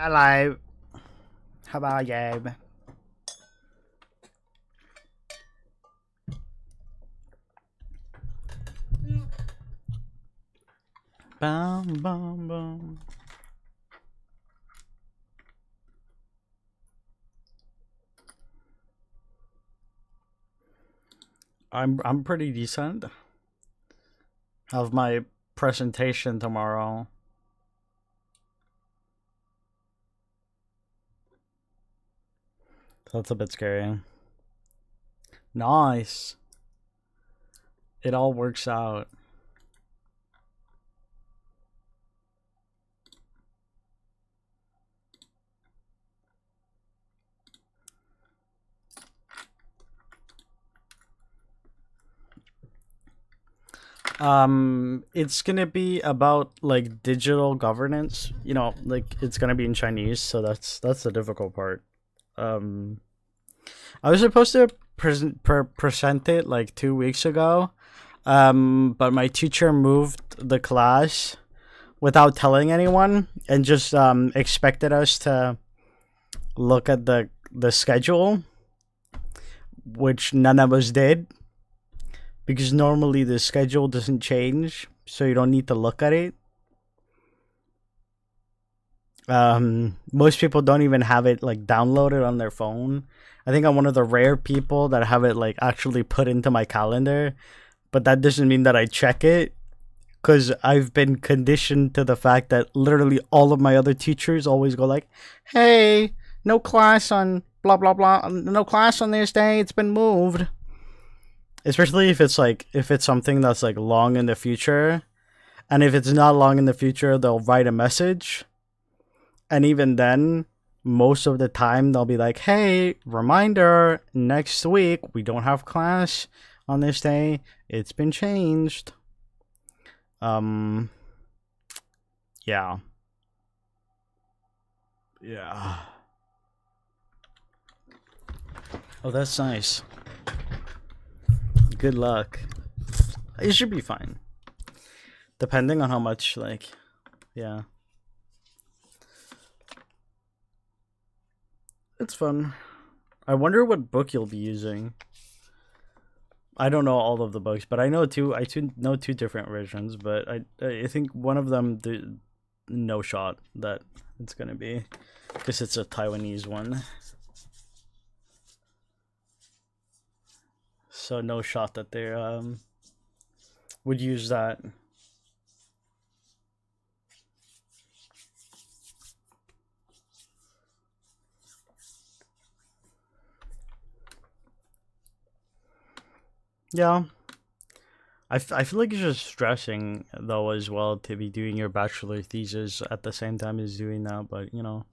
Hello. How about you? Bum, bum, bum. I'm pretty decent. Have my presentation tomorrow. That's a bit scary. Nice. It all works out. It's gonna be about like digital governance. You know, like it's gonna be in Chinese, so that's the difficult part. Um, I was supposed to present it like 2 weeks ago, but my teacher moved the class without telling anyone and just expected us to look at the schedule, which none of us did because normally the schedule doesn't change, so you don't need to look at it. Most people don't even have it like downloaded on their phone. I think I'm one of the rare people that have it like actually put into my calendar, but that doesn't mean that I check it because I've been conditioned to the fact that literally all of my other teachers always go like, "Hey, no class on blah blah blah, no class on this day. It's been moved." Especially if it's something that's like long in the future, and if it's not long in the future, they'll write a message, and even then, most of the time they'll be like, "Hey, reminder, next week we don't have class on this day. It's been changed." Um, yeah. Yeah. Oh, that's nice. Good luck. It should be fine. Depending on how much, like, yeah. It's fun. I wonder what book you'll be using. I don't know all of the books, but I know two. Know two different versions, but I think one of them, no shot that it's gonna be, because it's a Taiwanese one. So no shot that they would use that. Yeah. I feel like it's just stressing though as well to be doing your bachelor thesis at the same time as doing that, but you know.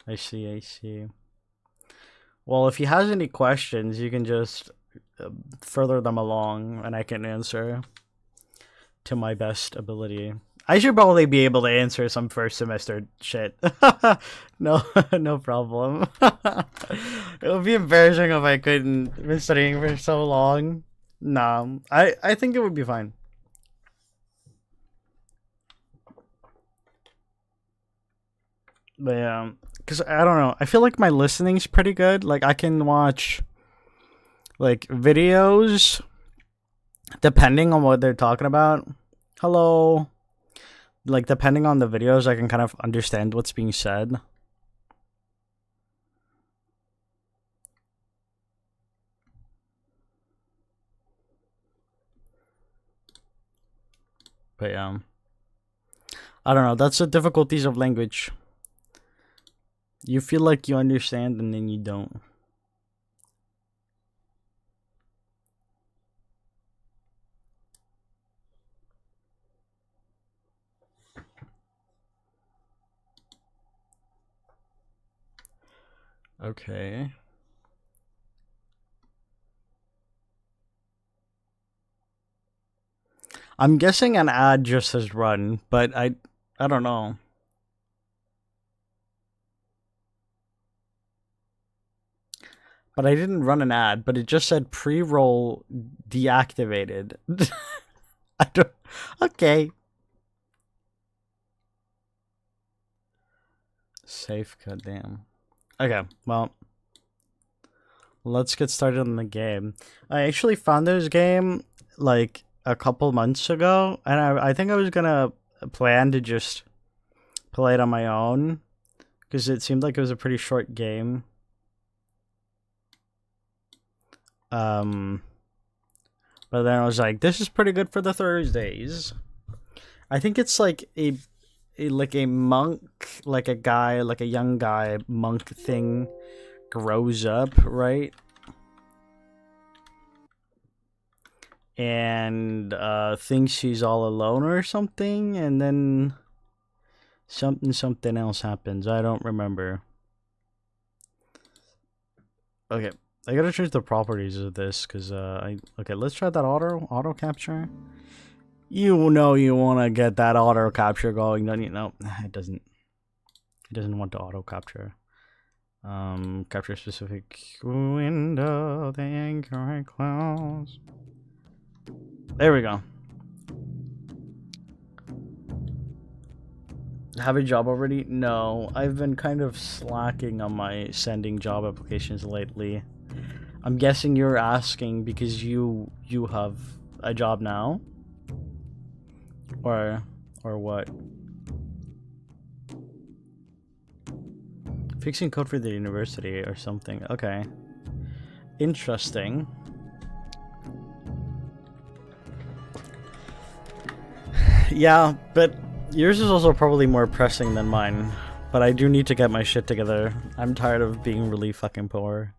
I see, I see. Well, if he has any questions, you can just further them along and I can answer to my best ability. I should probably be able to answer some first semester shit. No, no problem. It would be embarrassing if I couldn't. Been studying for so long. No, I think it would be fine. But yeah, because I don't know. I feel like my listening's pretty good. Like I can watch like videos depending on what they're talking about. Hello. Like depending on the videos, I can kind of understand what's being said. But yeah, I don't know. That's the difficulties of language. You feel like you understand and then you don't. Okay. I'm guessing an ad just has run, but I don't know. But I didn't run an ad, but it just said pre-roll deactivated. I don't. Okay. Safe, goddamn. Okay, well, let's get started on the game. I actually found this game like a couple months ago, and I think I was gonna plan to just play it on my own because it seemed like it was a pretty short game. But then I was like, this is pretty good for the Thursdays. I think it's like a monk, like a guy, like a young guy monk thing grows up, right? And thinks he's all alone or something, and then something else happens. I don't remember. Okay, I gotta change the properties of this because okay, let's try that auto capture. You know you want to get that auto capture going, don't you? No, it doesn't. It doesn't want to auto capture. Capture specific window, the anchorite clouds. There we go. Have a job already? No, I've been kind of slacking on my sending job applications lately. I'm guessing you're asking because you have a job now? Or what? Fixing code for the university or something. Okay. Interesting. Yeah, but yours is also probably more pressing than mine. But I do need to get my shit together. I'm tired of being really fucking poor.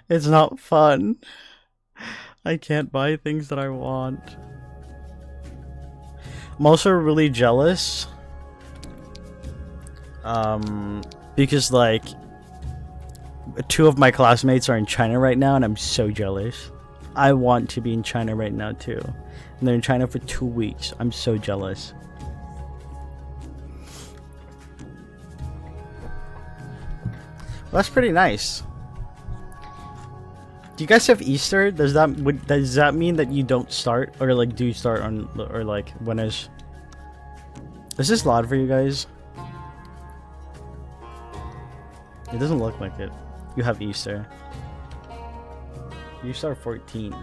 It's not fun. I can't buy things that I want. I'm also really jealous. Because like 2 of my classmates are in China right now and I'm so jealous. I want to be in China right now too. And they're in China for 2 weeks. I'm so jealous. Well, that's pretty nice. Do you guys have Easter? Does that mean that you don't start, or like do you start on, or like when is this loud for you guys? It doesn't look like it. You have Easter. You start 14th.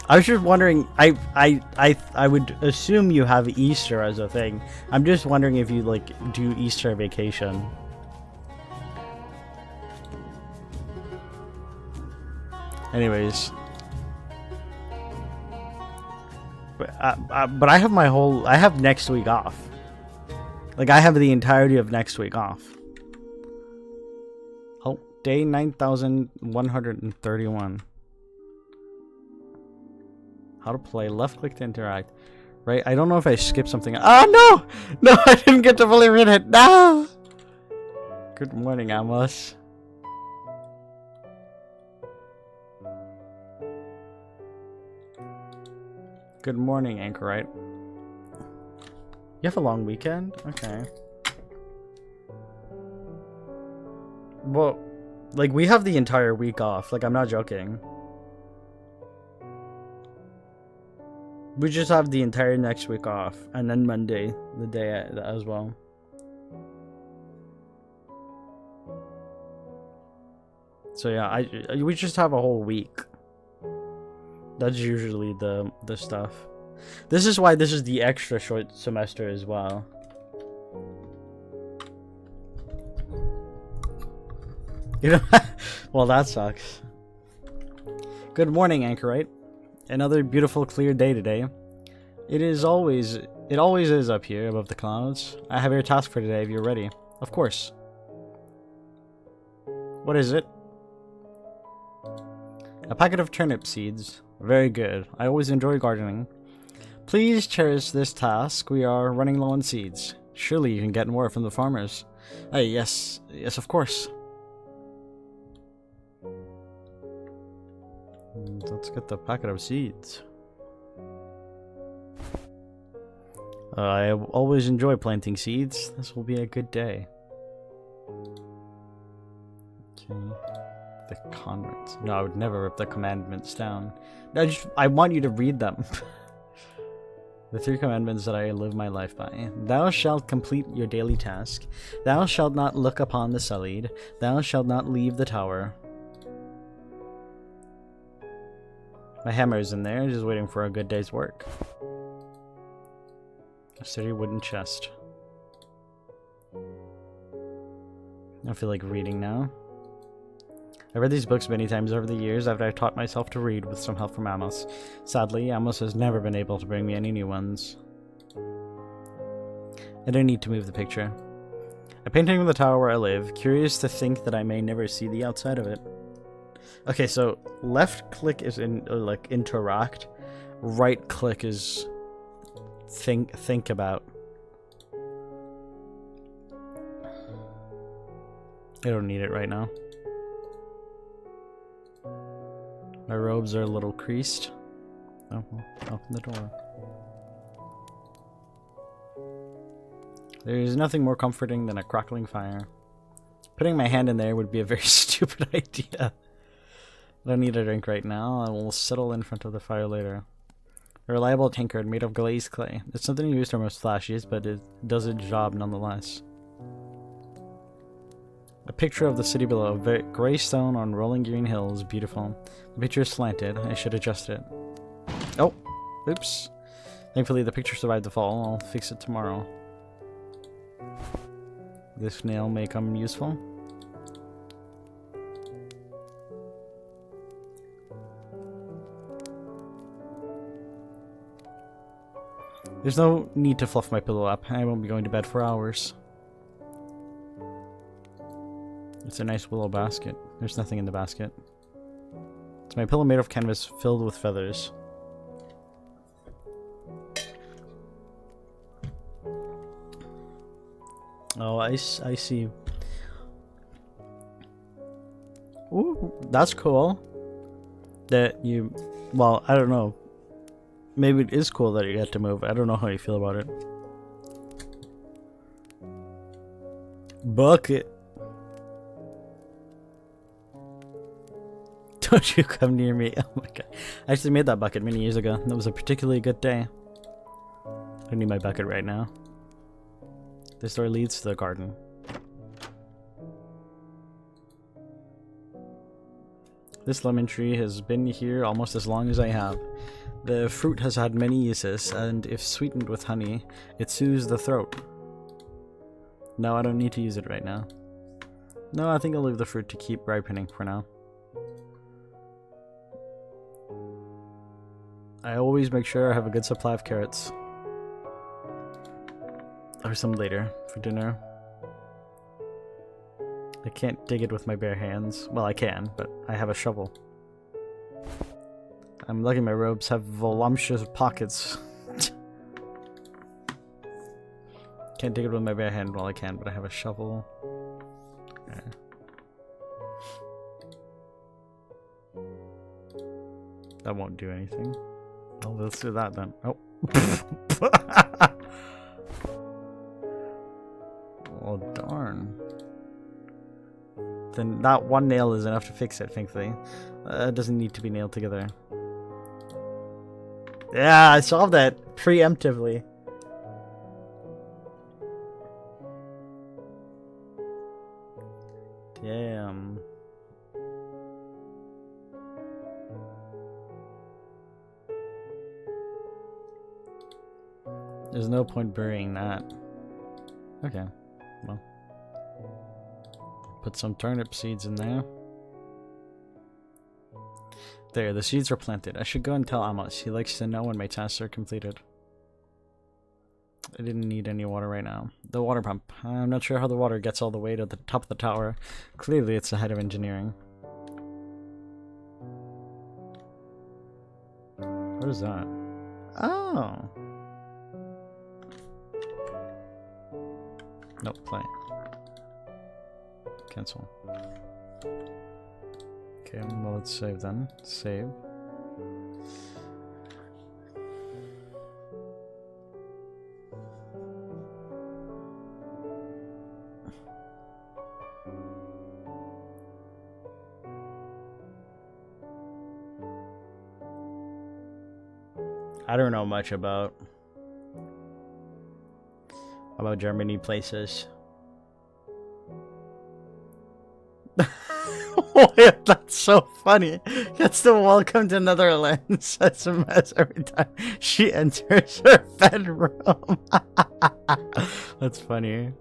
I was just wondering. I would assume you have Easter as a thing. I'm just wondering if you like do Easter vacation. Anyways, but I have I have next week off. Like I have the entirety of next week off. Oh, day 9131. How to play? Left click to interact. Right? I don't know if I skipped something. Oh no! No, I didn't get to fully read it. No. Good morning, Amos. Good morning, Anchorite. You have a long weekend? Okay. Well, like, we have the entire week off. Like, I'm not joking. We just have the entire next week off. And then Monday, the day as well. So yeah, we just have a whole week. That's usually the stuff. This is why this is the extra short semester as well. You know, well, that sucks. Good morning, Anchorite. Another beautiful, clear day today. It always is up here above the clouds. I have your task for today if you're ready. Of course. What is it? A packet of turnip seeds. Very good. I always enjoy gardening. Please cherish this task. We are running low on seeds. Surely you can get more from the farmers. Yes, of course. Let's get the packet of seeds. I always enjoy planting seeds. This will be a good day. Okay. The convents. No, I would never rip the commandments down. I want you to read them. The 3 commandments that I live my life by. Thou shalt complete your daily task. Thou shalt not look upon the sullied. Thou shalt not leave the tower. My hammer is in there, just waiting for a good day's work. A sturdy wooden chest. I feel like reading now. I read these books many times over the years after I taught myself to read with some help from Amos. Sadly, Amos has never been able to bring me any new ones. I don't need to move the picture. A painting of the tower where I live, curious to think that I may never see the outside of it. Okay, so left click is like interact, right click is think about. I don't need it right now. My robes are a little creased. Oh, well, open the door. There is nothing more comforting than a crackling fire. Putting my hand in there would be a very stupid idea. I don't need a drink right now. I will settle in front of the fire later. A reliable tankard made of glazed clay. It's nothing used or most flashiest, but it does its job nonetheless. A picture of the city below, gray stone on rolling green hills, beautiful. The picture is slanted. I should adjust it. Oh, oops. Thankfully, the picture survived the fall. I'll fix it tomorrow. This nail may come useful. There's no need to fluff my pillow up. I won't be going to bed for hours. It's a nice willow basket. There's nothing in the basket. It's my pillow made of canvas filled with feathers. Oh, I see. Ooh, that's cool. That you... Well, I don't know. Maybe it is cool that you get to move. I don't know how you feel about it. Bucket. Don't you come near me. Oh my god. I actually made that bucket many years ago. That was a particularly good day. I need my bucket right now. This door leads to the garden. This lemon tree has been here almost as long as I have. The fruit has had many uses, and if sweetened with honey, it soothes the throat. No, I don't need to use it right now. No, I think I'll leave the fruit to keep ripening for now. I always make sure I have a good supply of carrots. Or some later for dinner. I can't dig it with my bare hands. Well, I can, but I have a shovel. I'm lucky my robes have voluptuous pockets. Can't dig it with my bare hand. Well, I can, but I have a shovel. Okay. That won't do anything. Oh, let's do that then. Oh. Oh, darn. Then that one nail is enough to fix it, thankfully. It doesn't need to be nailed together. Yeah, I solved that preemptively. Damn. There's no point burying that. Okay, well. Put some turnip seeds in there. There, the seeds are planted. I should go and tell Amos. He likes to know when my tasks are completed. I didn't need any water right now. The water pump. I'm not sure how the water gets all the way to the top of the tower. Clearly it's the head of engineering. What is that? Oh! Nope, play. Cancel. Okay, well, let's save then. Save. I don't know much about about Germany places. Oh, yeah, that's so funny. Gets the welcome to Netherlands SMS every time she enters her bedroom. That's funny.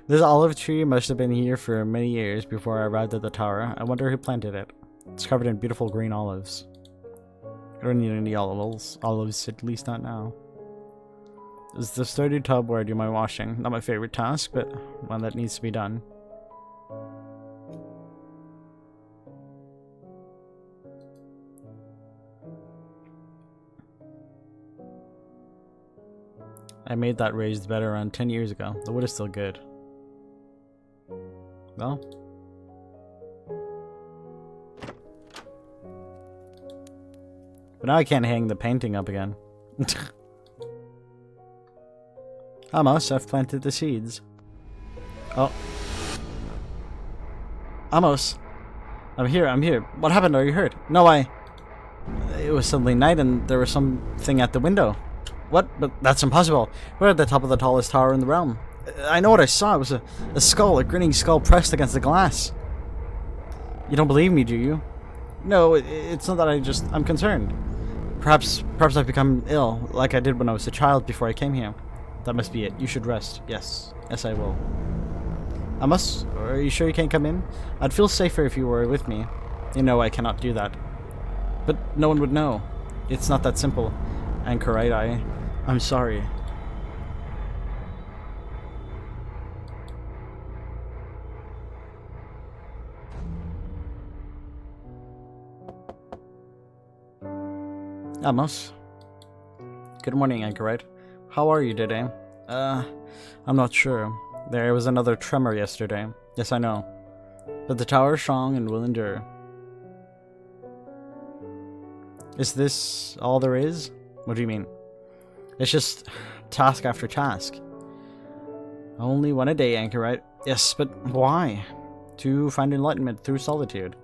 This olive tree must have been here for many years before I arrived at the tower. I wonder who planted it. It's covered in beautiful green olives. I don't need any olives, at least not now. Is the sturdy tub where I do my washing. Not my favorite task, but one that needs to be done. I made that raised bed around 10 years ago. The wood is still good. Well. But now I can't hang the painting up again. Amos, I've planted the seeds. Oh. Amos. I'm here. What happened? Are you hurt? No, it was suddenly night and there was something at the window. What? But that's impossible. We're at the top of the tallest tower in the realm. I know what I saw. It was a skull, a grinning skull pressed against the glass. You don't believe me, do you? No, it's not that I'm concerned. Perhaps I've become ill, like I did when I was a child before I came here. That must be it. You should rest. Yes, I will. Are you sure you can't come in? I'd feel safer if you were with me. You know I cannot do that. But no one would know. It's not that simple. Anchorite, I'm sorry. Amos. Good morning, Anchorite. How are you today? I'm not sure. There was another tremor yesterday. Yes, I know. But the tower is strong and will endure. Is this all there is? What do you mean? It's just task after task. Only one a day, Anchorite. Yes, but why? To find enlightenment through solitude.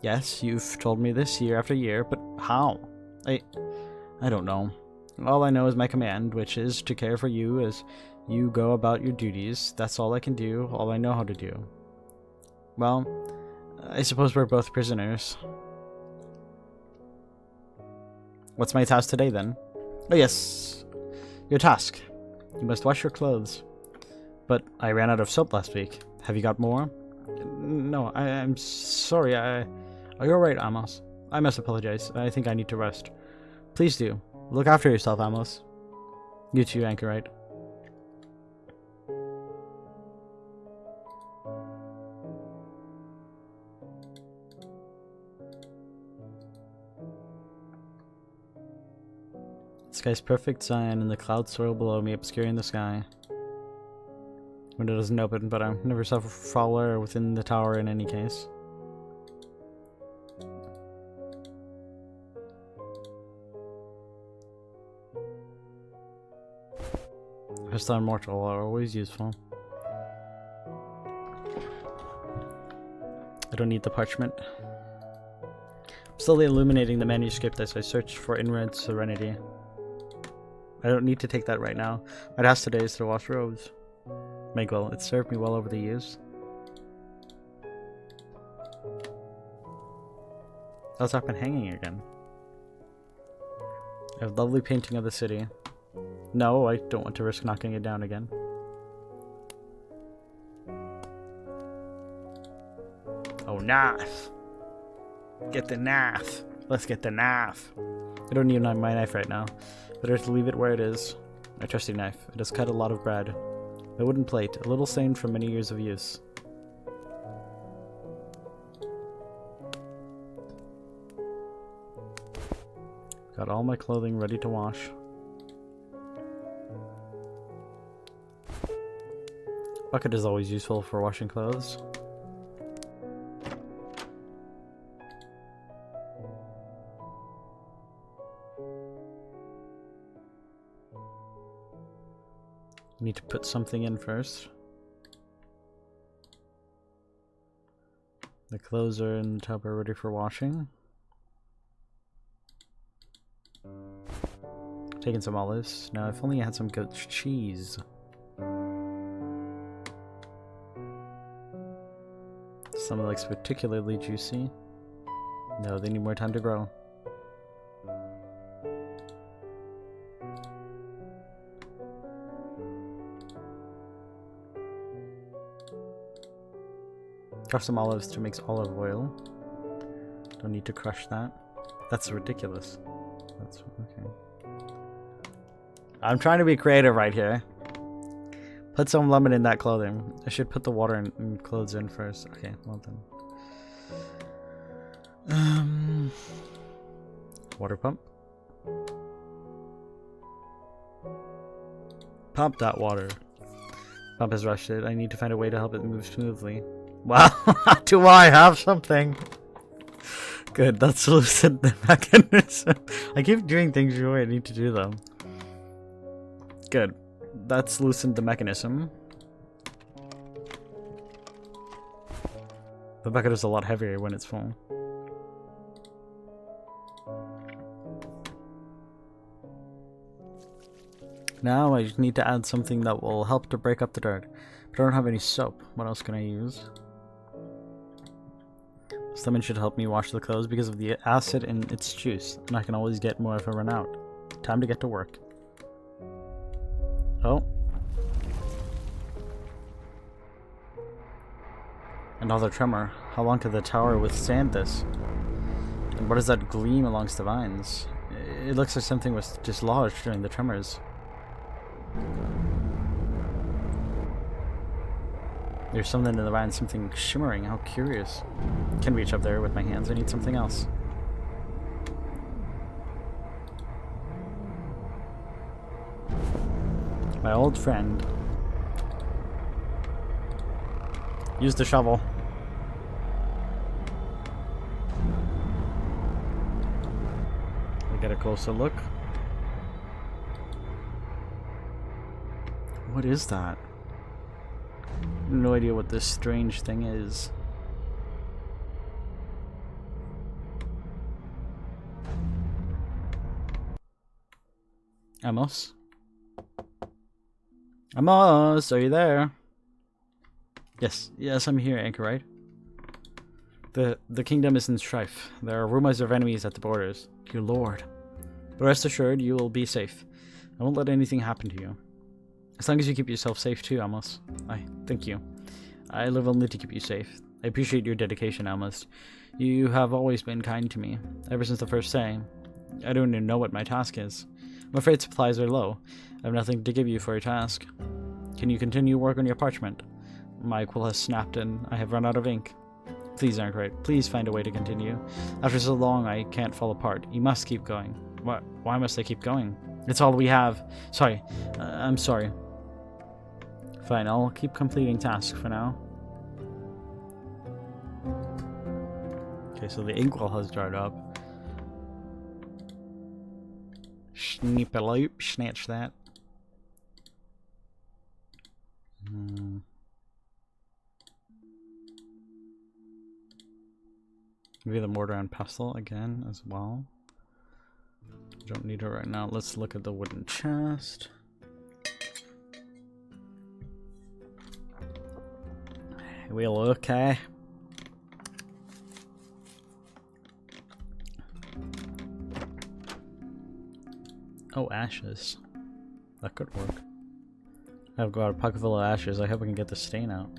Yes, you've told me this year after year, but how? I don't know. All I know is my command, which is to care for you as you go about your duties. That's all I can do, all I know how to do. Well, I suppose we're both prisoners. What's my task today, then? Oh, yes. Your task. You must wash your clothes. But I ran out of soap last week. Have you got more? No, I'm sorry. Are you alright, Amos? I must apologize. I think I need to rest. Please do. Look after yourself, Amos. You too, Anchorite. The sky's perfect cyan and the clouds swirl below me, obscuring the sky. Window doesn't open, but I never saw foul air within the tower in any case. Pestle and mortal are always useful. I don't need the parchment. I'm slowly illuminating the manuscript as I search for inward serenity. I don't need to take that right now. My task today is to wash robes. Miguel, it served me well over the years. How's that been hanging again? I have a lovely painting of the city. No, I don't want to risk knocking it down again. Oh, knife! Get the knife! Let's get the knife! I don't need my knife right now. Better to leave it where it is. My trusty knife. It has cut a lot of bread. A wooden plate, a little stained from many years of use. Got all my clothing ready to wash. Bucket is always useful for washing clothes. Need to put something in first. The clothes are in the tub are ready for washing. Taking some olives. Now, if only I had some goat cheese. Some looks particularly juicy. No, they need more time to grow. Crush some olives to make olive oil. Don't need to crush that. That's ridiculous. That's okay. I'm trying to be creative right here. Put some lemon in that clothing. I should put the water and clothes in first. Okay, well then. Water pump. Pump that water. Pump has rushed it. I need to find a way to help it move smoothly. Wow, do I have something? Good, that's loosened the mechanism. I keep doing things the way I need to do them. Good, that's loosened the mechanism. The bucket is a lot heavier when it's full. Now I just need to add something that will help to break up the dirt. But I don't have any soap. What else can I use? Lemon should help me wash the clothes because of the acid in its juice, and I can always get more if I run out. Time to get to work. Oh. Another tremor. How long could the tower withstand this? And what is that gleam amongst the vines? It looks like something was dislodged during the tremors. There's something in the vine, something shimmering. How curious. Can't reach up there with my hands. I need something else. My old friend. Use the shovel. We get a closer look. What is that? No idea what this strange thing is. Amos? Amos, are you there? Yes, I'm here, anchorite. The kingdom is in strife. There are rumors of enemies at the borders. Dear Lord. But rest assured, you will be safe. I won't let anything happen to you. As long as you keep yourself safe too, Amos. Thank you. I live only to keep you safe. I appreciate your dedication, Amos. You have always been kind to me, ever since the first day. I don't even know what my task is. I'm afraid supplies are low. I have nothing to give you for your task. Can you continue work on your parchment? My quill has snapped and I have run out of ink. Please, anchorite, please find a way to continue. After so long, I can't fall apart. You must keep going. Why must I keep going? It's all we have. Sorry. I'm sorry. Fine, I'll keep completing tasks for now. Okay, so the inkwell has dried up. Sneep a loop, snatch that. Maybe the mortar and pestle again as well. Don't need it right now. Let's look at the wooden chest. We'll okay. Oh, ashes. That could work. I've got a pocket full of ashes. I hope I can get the stain out.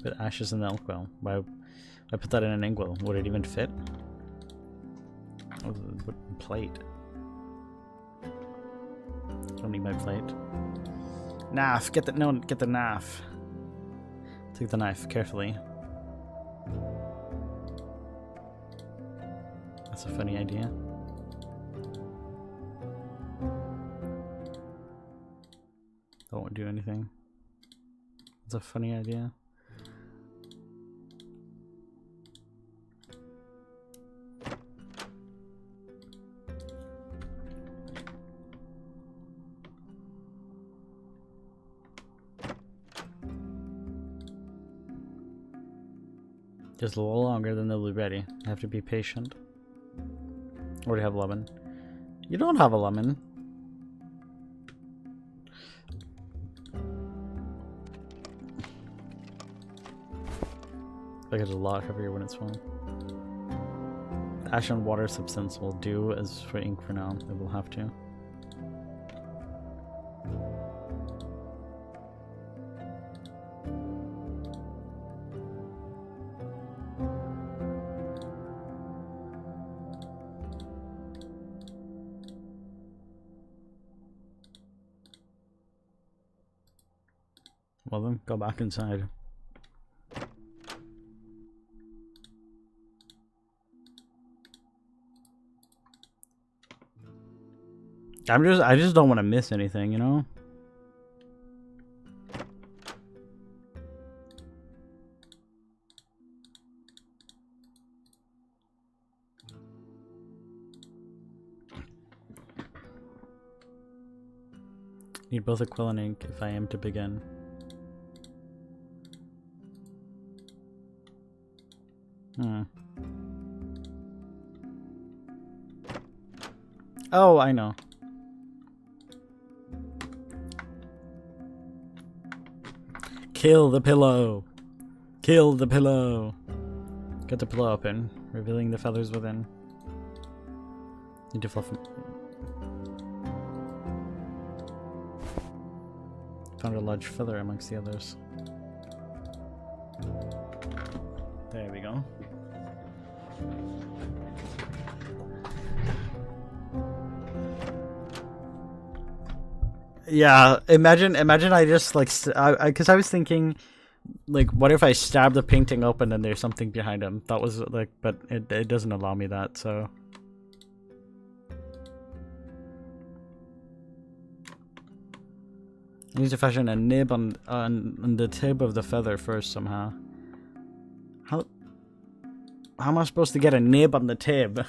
Put ashes in the inkwell. Why I put that in an inkwell? Would it even fit? Oh, the wooden plate. Don't need my plate. Knife. Get the knife. Take the knife carefully. That's a funny idea. That won't do anything. That's a funny idea. Just a little longer, then they'll be ready. I have to be patient. Already have lemon. You don't have a lemon. Like it's a lot heavier when it's full. Ash and water substance will do as for ink for now. It will have to. Well then, go back inside. I just don't want to miss anything, you know? Need both a quill and ink if I am to begin. Oh, I know. Kill the pillow! Kill the pillow! Get the pillow open, revealing the feathers within. Need to fluff them. Found a large feather amongst the others. There we go. Yeah, imagine I just like, because I was thinking, like, what if I stab the painting open and there's something behind him? That was like, but it doesn't allow me that, so. I need to fashion a nib on the tip of the feather first somehow. How am I supposed to get a nib on the tip?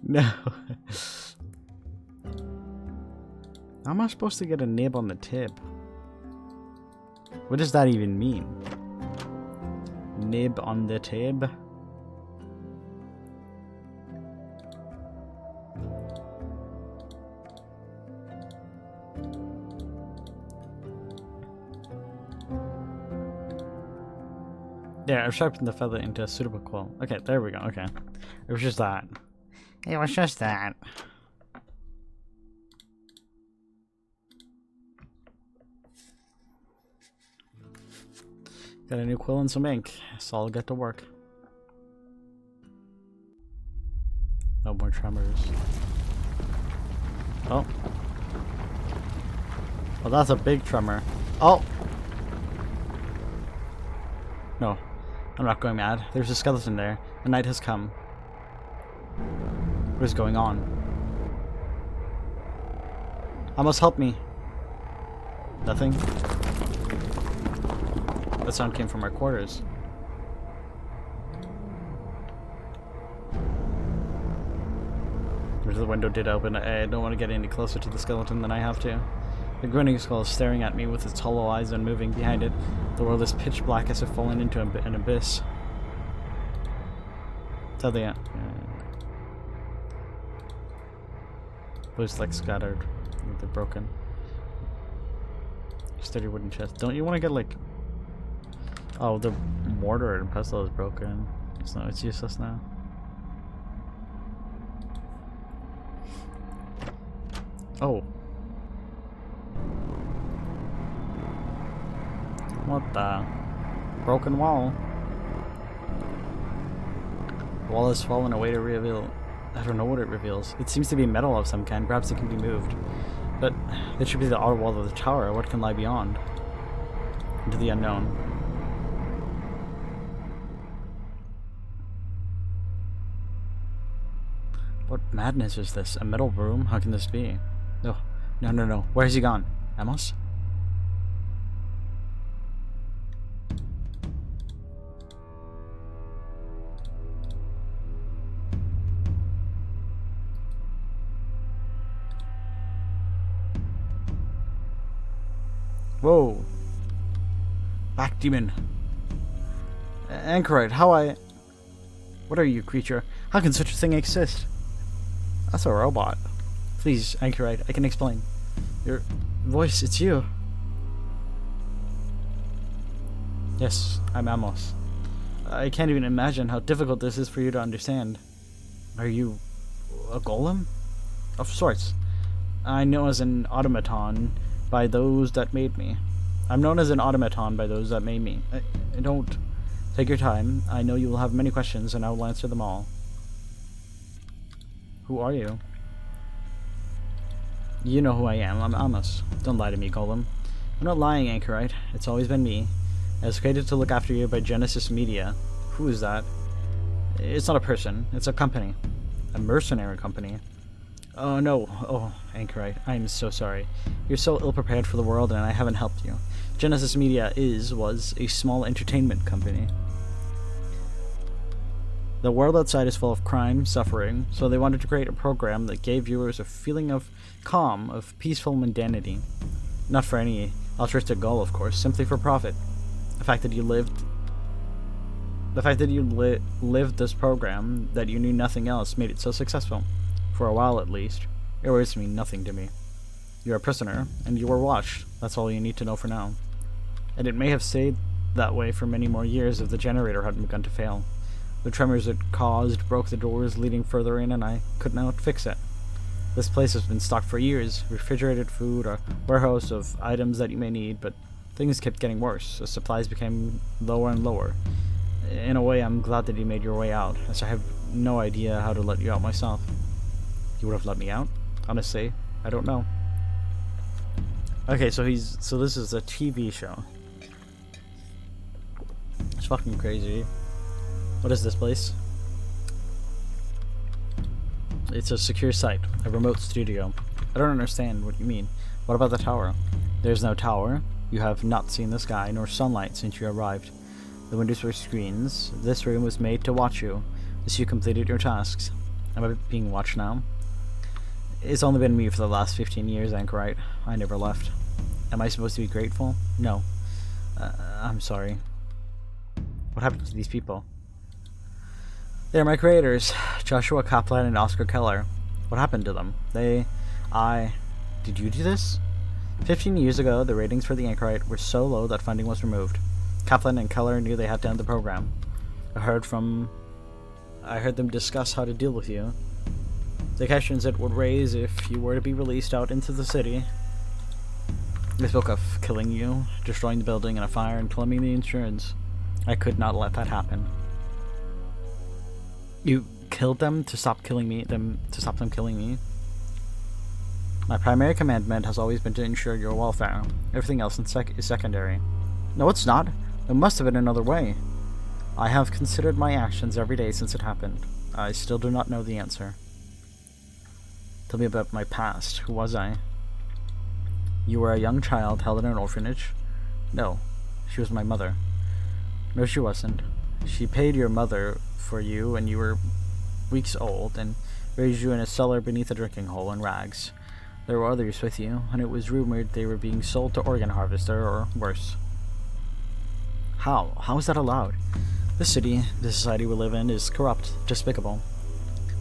No. How am I supposed to get a nib on the tip? What does that even mean? Nib on the tip? Yeah, I've sharpened the feather into a suitable quill. Okay, there we go. Okay. It was just that. It was just that. Got a new quill and some ink, so I'll get to work. No more tremors. Oh. Well, that's a big tremor. Oh! No. I'm not going mad. There's a skeleton there. The night has come. What is going on? Almost help me. Nothing? That sound came from our quarters. The window did open. I don't want to get any closer to the skeleton than I have to. The grinning skull is staring at me with its hollow eyes unmoving behind it. The world is pitch black as if fallen into an abyss. Tell the Blues like scattered. They're broken. Sturdy wooden chest. Don't you want to get like... Oh, the mortar and pestle is broken. So it's useless now. Oh. What the? Broken wall. The wall has fallen away to reveal... I don't know what it reveals. It seems to be metal of some kind. Perhaps it can be moved. But it should be the outer wall of the tower. What can lie beyond? Into the unknown. What madness is this? A metal room? How can this be? No. No. Where has he gone? Amos? Whoa. Back demon. Anchorite, What are you, creature? How can such a thing exist? That's a robot. Please, Anchorite, I can explain. Your voice, it's you. Yes, I'm Amos. I can't even imagine how difficult this is for you to understand. Are you a golem? Of sorts. I know as an automaton by those that made me. I'm known as an automaton by those that made me. Don't take your time. I know you will have many questions, and I will answer them all. Who are you? You know who I am. I'm Amos. Don't lie to me, Golem. I'm not lying, Anchorite. It's always been me. I was created to look after you by Genesis Media. Who is that? It's not a person. It's a company. A mercenary company. Oh no. Oh, Anchorite. I am so sorry. You're so ill-prepared for the world, and I haven't helped you. Genesis Media was a small entertainment company. The world outside is full of crime, suffering, so they wanted to create a program that gave viewers a feeling of calm, of peaceful mundanity. Not for any altruistic goal, of course, simply for profit. The fact that you lived this program, that you knew nothing else, made it so successful. For a while, at least. Your words mean nothing to me. You're a prisoner, and you were watched. That's all you need to know for now. And it may have stayed that way for many more years if the generator hadn't begun to fail. The tremors it caused broke the doors leading further in, and I could not fix it. This place has been stocked for years, refrigerated food, a warehouse of items that you may need, but things kept getting worse as supplies became lower and lower. In a way, I'm glad that you made your way out, as I have no idea how to let you out myself. You would have let me out? Honestly, I don't know. Okay, so this is a TV show. It's fucking crazy. What is this place? It's a secure site, a remote studio. I don't understand what you mean. What about the tower? There's no tower. You have not seen the sky nor sunlight since you arrived. The windows were screens. This room was made to watch you, as you completed your tasks. Am I being watched now? It's only been me for the last 15 years, Anchorite. I never left. Am I supposed to be grateful? No. I'm sorry. What happened to these people? They're my creators, Joshua Kaplan and Oscar Keller. What happened to them? Did you do this? 15 years ago, the ratings for the Anchorite were so low that funding was removed. Kaplan and Keller knew they had to end the program. I heard them discuss how to deal with you. The questions it would raise if you were to be released out into the city. They spoke of killing you, destroying the building in a fire, and claiming the insurance. I could not let that happen. You killed them to stop killing me, to stop them killing me? My primary commandment has always been to ensure your welfare. Everything else is secondary. No, it's not. There must have been another way. I have considered my actions every day since it happened. I still do not know the answer. Tell me about my past. Who was I? You were a young child held in an orphanage? No, she was my mother. No, she wasn't. She paid your mother for you when you were weeks old and raised you in a cellar beneath a drinking hole in rags. There were others with you, and it was rumored they were being sold to organ harvester or worse. How? How is that allowed? This city, the society we live in, is corrupt, despicable.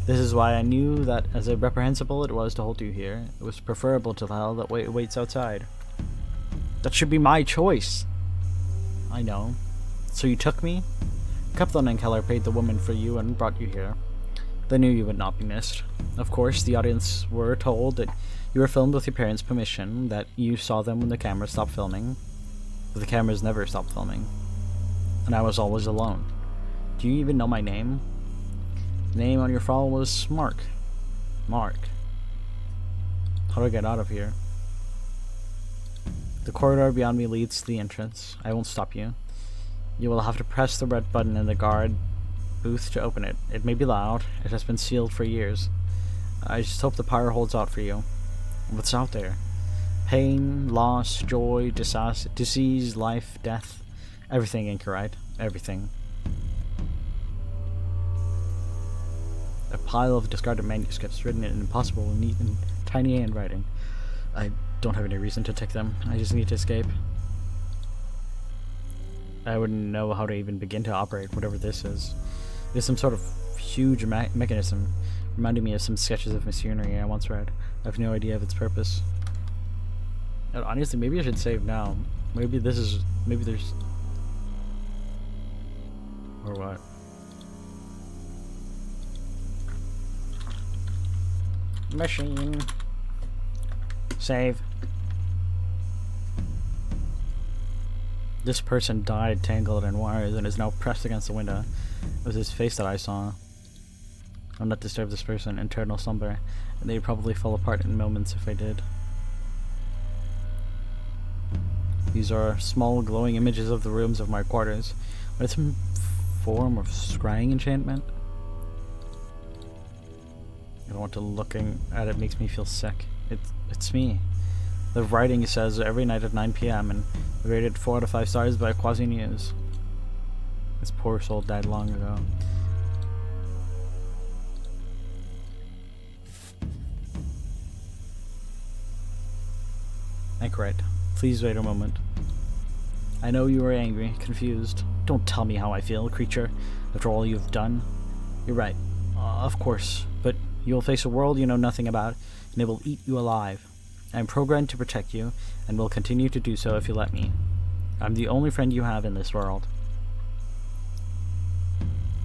This is why I knew that as reprehensible it was to hold you here, it was preferable to the hell that waits outside. That should be my choice. I know. So you took me? Kaplan and Keller paid the woman for you and brought you here. They knew you would not be missed. Of course, the audience were told that you were filmed with your parents' permission, that you saw them when the cameras stopped filming. But the cameras never stopped filming. And I was always alone. Do you even know my name? The name on your file was Mark. Mark. How do I get out of here? The corridor beyond me leads to the entrance. I won't stop you. You will have to press the red button in the guard booth to open it. It may be loud. It has been sealed for years. I just hope the power holds out for you. What's out there? Pain, loss, joy, disease, life, death. Everything, Anchorite. Everything. A pile of discarded manuscripts written in impossible, neat, and tiny handwriting. I don't have any reason to take them. I just need to escape. I wouldn't know how to even begin to operate whatever this is. It is some sort of huge mechanism, reminding me of some sketches of machinery I once read. I have no idea of its purpose. And honestly, maybe I should save now. Maybe there's... Or what? Machine. Save. This person died tangled in wires and is now pressed against the window. It was his face that I saw. I'll not disturb this person. Internal slumber. And they'd probably fall apart in moments if I did. These are small glowing images of the rooms of my quarters. But it's some form of scrying enchantment. I don't want to looking at it makes me feel sick. It's me. The writing says every night at 9 p.m. and rated 4 out of 5 stars by Quasi News. This poor soul died long ago. Anchorite, please wait a moment. I know you are angry, confused. Don't tell me how I feel, creature, after all you've done. You're right, of course, but you will face a world you know nothing about, and it will eat you alive. I am programmed to protect you, and will continue to do so if you let me. I'm the only friend you have in this world.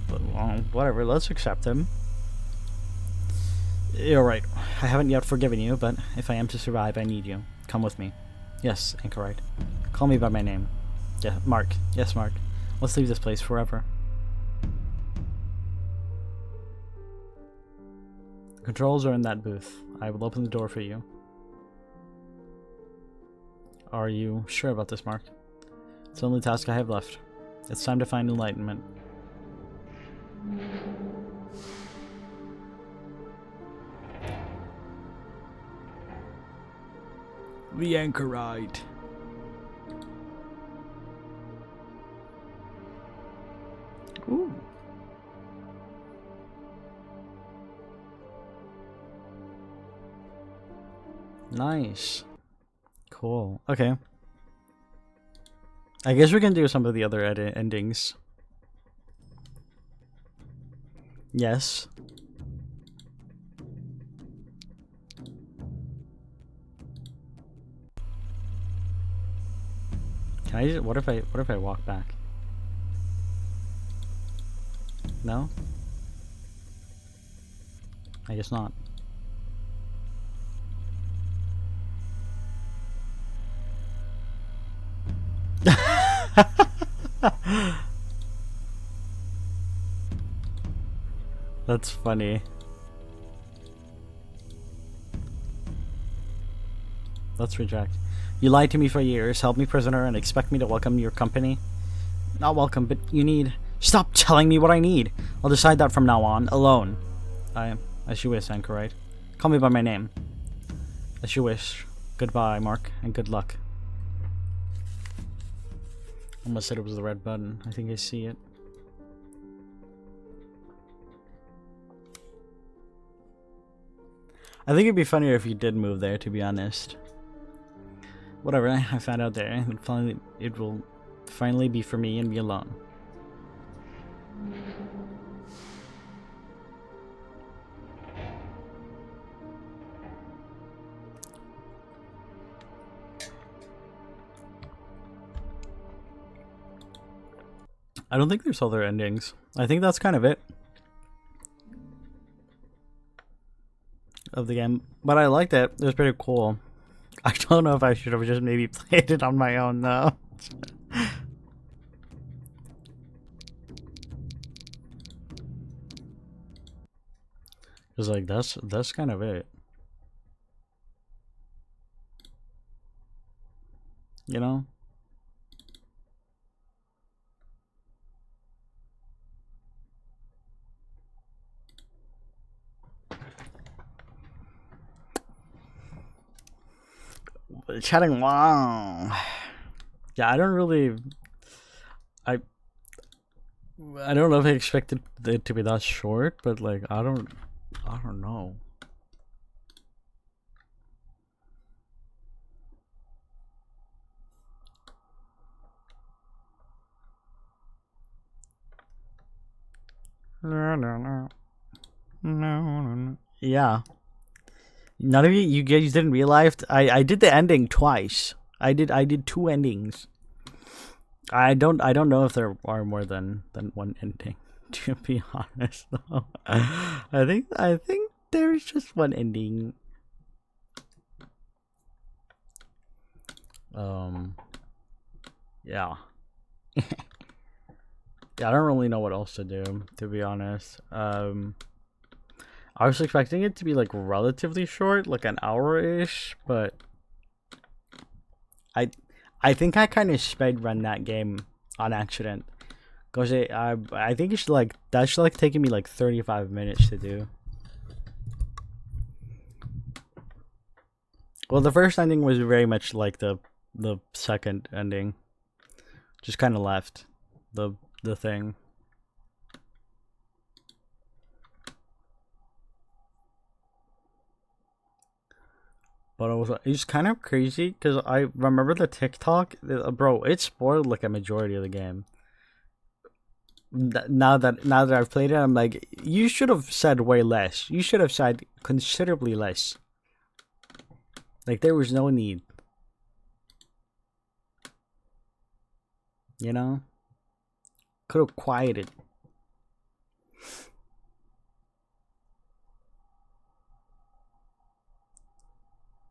But, well, whatever, let's accept him. You're right, I haven't yet forgiven you, but if I am to survive, I need you. Come with me. Yes, Anchorite. Call me by my name. Yeah, Mark. Yes, Mark. Let's leave this place forever. The controls are in that booth. I will open the door for you. Are you sure about this, Mark? It's the only task I have left. It's time to find enlightenment. The anchorite. Ooh. Nice. Cool. Okay. I guess we can do some of the other endings. Yes. Can I just, what if I walk back? No? I guess not. That's funny. Let's reject. You lied to me for years, held me prisoner, and expect me to welcome your company? Not welcome, but you need... Stop telling me what I need! I'll decide that from now on, alone. As you wish, Anchorite. Call me by my name. As you wish. Goodbye, Mark, and good luck. Almost said it was the red button. I think I see it. I think it'd be funnier if you did move there, to be honest. Whatever, I found out there. It will finally be for me and me alone. I don't think there's other endings. I think that's kind of it of the game. But I liked it. It was pretty cool. I don't know if I should have just maybe played it on my own though. Cause like that's kind of it. You know? Chatting long. Yeah, I don't really. I don't know if I expected it to be that short, but like I don't know. No. Yeah. None of you guys didn't realize I did the ending twice. I did 2 endings. I don't know if there are more than one ending. To be honest, though, I think there's just one ending. Yeah. Yeah, I don't really know what else to do, to be honest. I was expecting it to be like relatively short, like an hour-ish, but I I think I kind of sped run that game on accident. Cause I think it should like that should like taking me like 35 minutes to do. Well, the first ending was very much like the second ending. Just kind of left the thing. But it's kind of crazy because I remember the TikTok, bro. It spoiled like a majority of the game. Now that I've played it, I'm like, you should have said way less. You should have said considerably less. Like there was no need. You know, could have quieted.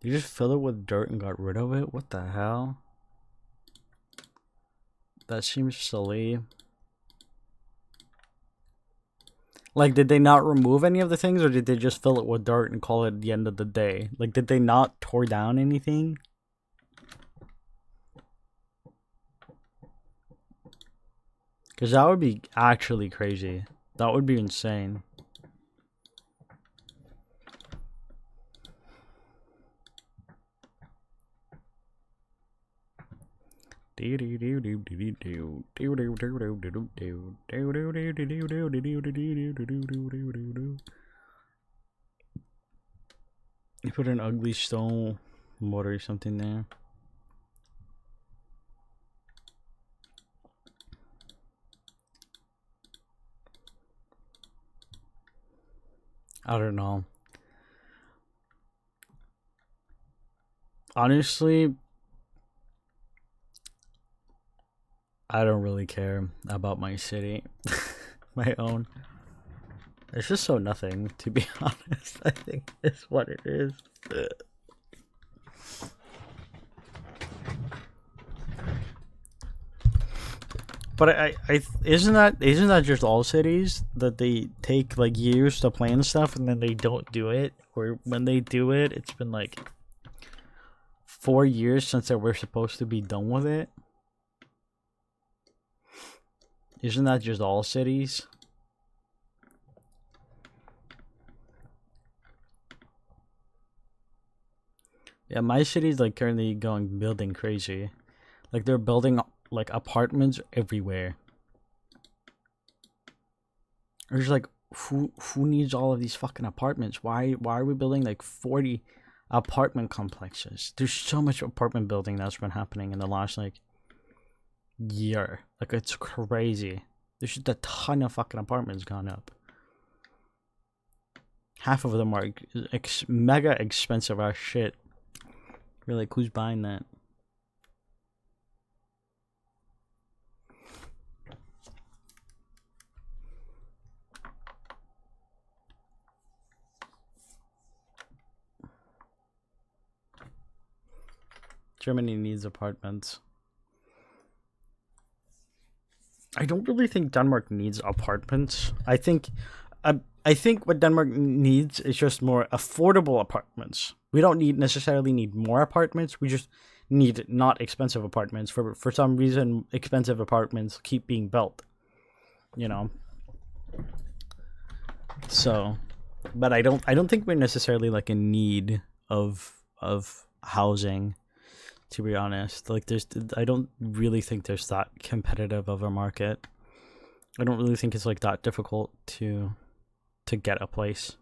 You just fill it with dirt and got rid of it. What the hell? That seems silly. Like, did they not remove any of the things, or did they just fill it with dirt and call it the end of the day? Like, did they not tore down anything? Because that would be actually crazy. That would be insane. You put an ugly stone motor or something there. I don't know. Honestly, I don't really care about my city, my own. It's just so nothing, to be honest. I think is what it is. But I isn't that just all cities that they take like years to plan stuff and then they don't do it, or when they do it, it's been like 4 years since they were supposed to be done with it. Isn't that just all cities? Yeah, my city's like currently going building crazy. Like they're building like apartments everywhere. There's like who needs all of these fucking apartments? Why are we building like 40 apartment complexes? There's so much apartment building that's been happening in the last like year. Like it's crazy. There's just a ton of fucking apartments gone up. Half of them are mega expensive as shit. You're like, who's buying that? Germany needs apartments. I don't really think Denmark needs apartments. I think what Denmark needs is just more affordable apartments. We don't necessarily need more apartments. We just need not expensive apartments. For some reason, expensive apartments keep being built. You know. So, but I don't think we're necessarily like in need of housing. To be honest, like I don't really think there's that competitive of a market. I don't really think it's like that difficult to get a place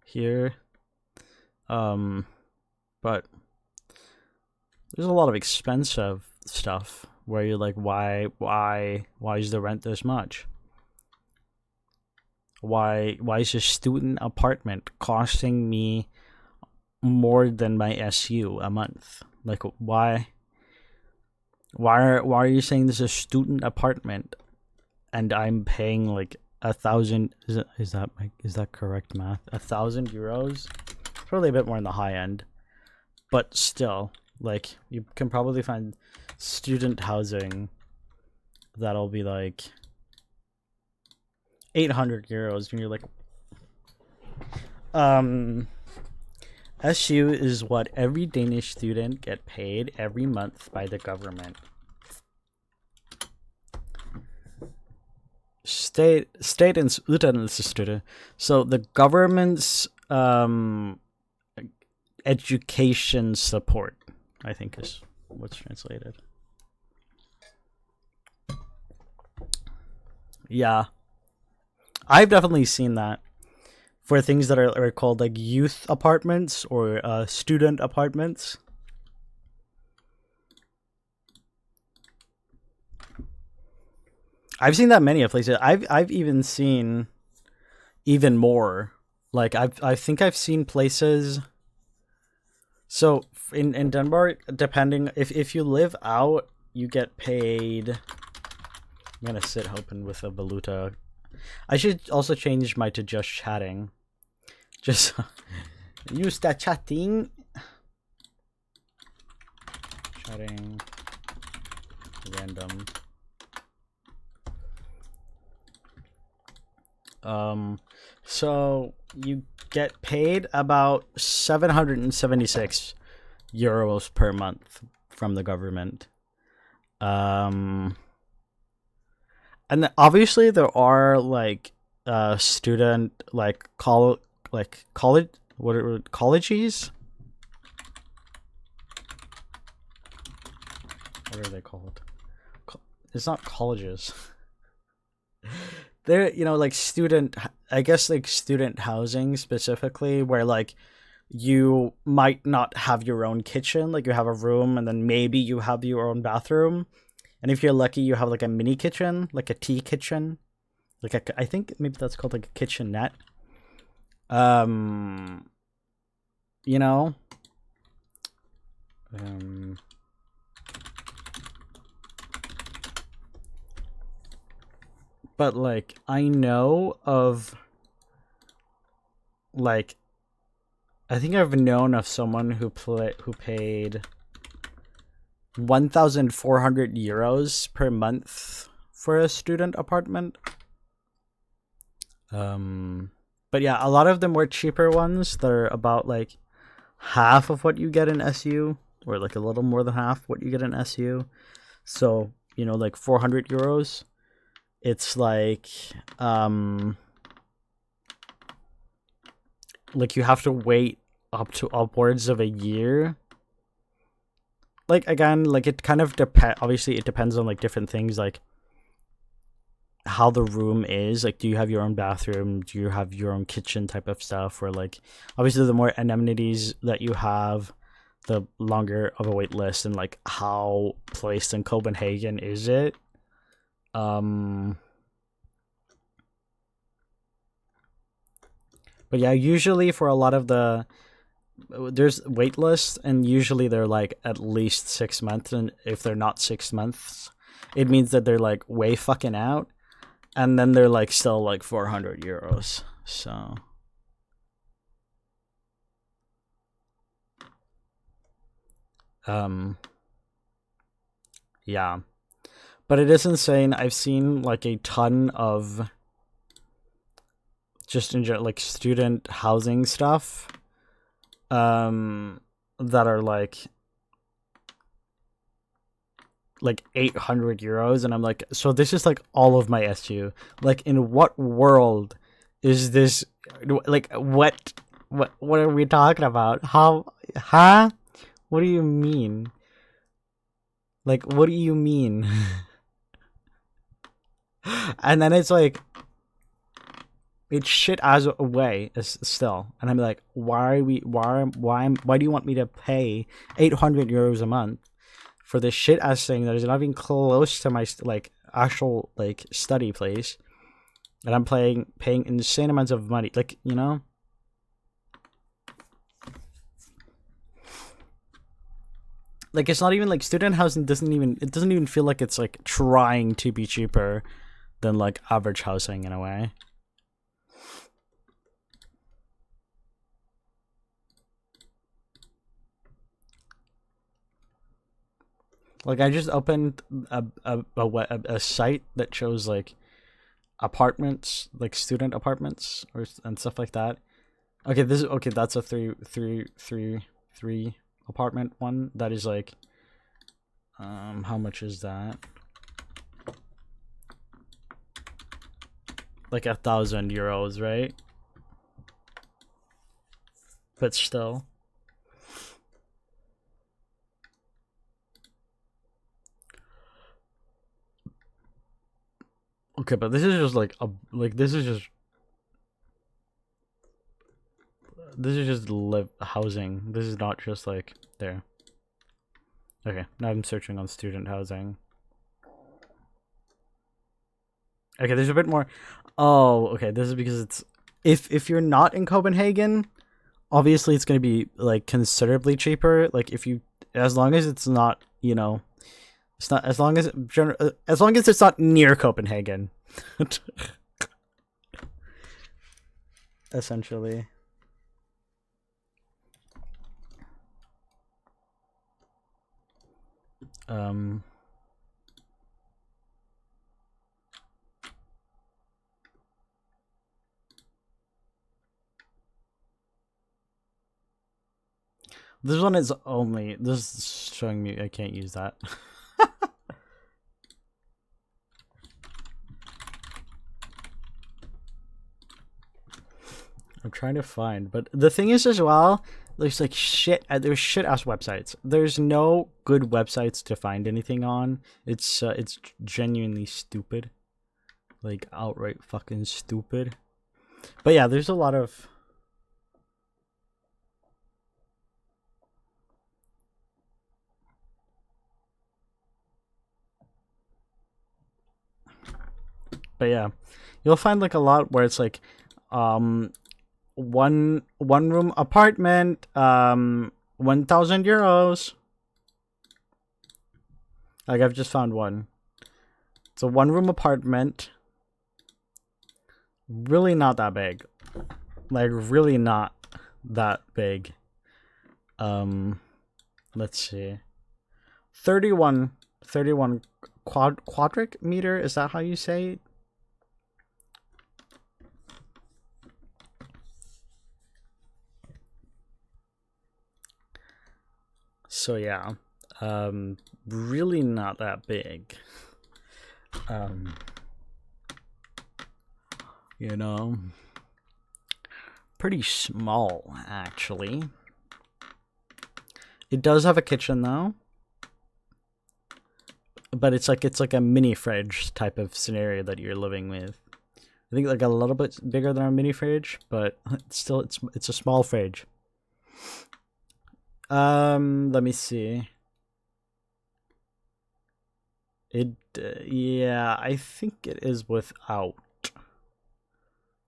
here. But there's a lot of expensive stuff where you're like, why is the rent this much? Why is a student apartment costing me more than my SU a month? Like, why Why are you saying this is a student apartment and I'm paying like 1,000? Is that correct math? 1,000 euros? Probably a bit more on the high end, but still, like you can probably find student housing that'll be like 800 euros, and you're like, SU is what every Danish student get paid every month by the government. Statens uddannelsesstøtte. So the government's education support, I think, is what's translated. Yeah, I've definitely seen that for things that are called like youth apartments or student apartments. I've seen that many places. I've even seen even more. Like I think I've seen places. So in Denmark, depending if you live out, you get paid. I'm gonna sit hoping with a valuta. I should also change my to just chatting. Just use that chatting. Chatting. Random. So you get paid about 776 euros per month from the government. And obviously there are like student like college what are colleges? What are they called? It's not colleges. They're, like student, I guess like student housing specifically, where like you might not have your own kitchen, like you have a room and then maybe you have your own bathroom. And if you're lucky, you have like a mini kitchen, like a tea kitchen, like I think maybe that's called like a kitchenette. You know, but like I know of, like, I think I've known of someone who paid 1,400 euros per month for a student apartment. But yeah, a lot of them were cheaper ones. They're about like half of what you get in SU, or like a little more than half what you get in SU. So, like 400 euros. It's like you have to wait up to upwards of a year. Like, again, like it kind of obviously it depends on like different things, like how the room is. Like, do you have your own bathroom? Do you have your own kitchen type of stuff? Or like, obviously the more amenities that you have, the longer of a wait list. And like, how placed in Copenhagen is it? But yeah, usually for a lot of there's wait lists, and usually they're like at least 6 months, and if they're not 6 months, it means that they're like way fucking out, and then they're like still like 400 euros. So yeah, but it is insane. I've seen like a ton of just in general, like student housing stuff that are like 800 euros, and I'm like, so this is like all of my SU. Like, in what world is this? Like, what are we talking about? Huh? What do you mean? Like, what do you mean? And then it's like, it's shit as away still, and I'm like, why do you want me to pay 800 euros a month for this shit ass thing that is not even close to my like actual like study place, and I'm paying insane amounts of money, like, Like it's not even like student housing doesn't even feel like it's like trying to be cheaper than like average housing in a way. Like I just opened a site that shows like apartments, like student apartments or and stuff like that. Okay, this is okay. That's a three apartment one. That is like, how much is that? Like €1,000, right? But still. Okay, but this is just like this is just live housing. This is not just like there. Okay, now I'm searching on student housing. Okay, there's a bit more. Oh, okay. This is because it's if you're not in Copenhagen, obviously it's going to be like considerably cheaper. Like if you, as long as it's not, you know, it's not as long as it's not near Copenhagen. Essentially. Um This one is only, this is showing me I can't use that. I'm trying to find, but the thing is as well, there's like there's shit ass websites. There's no good websites to find anything on. It's genuinely stupid, like outright fucking stupid. But yeah, there's a lot of. But yeah, you'll find like a lot where it's like, one room apartment, €1,000. Like I've just found one. It's a 1 room apartment. Really not that big. Like really not that big. Let's see. 31 quadric meter, is that how you say it? So yeah, really not that big. You know, pretty small actually. It does have a kitchen though, but it's like a mini fridge type of scenario that you're living with. I think like a little bit bigger than a mini fridge, but still it's a small fridge. Let me see. It yeah, I think it is without,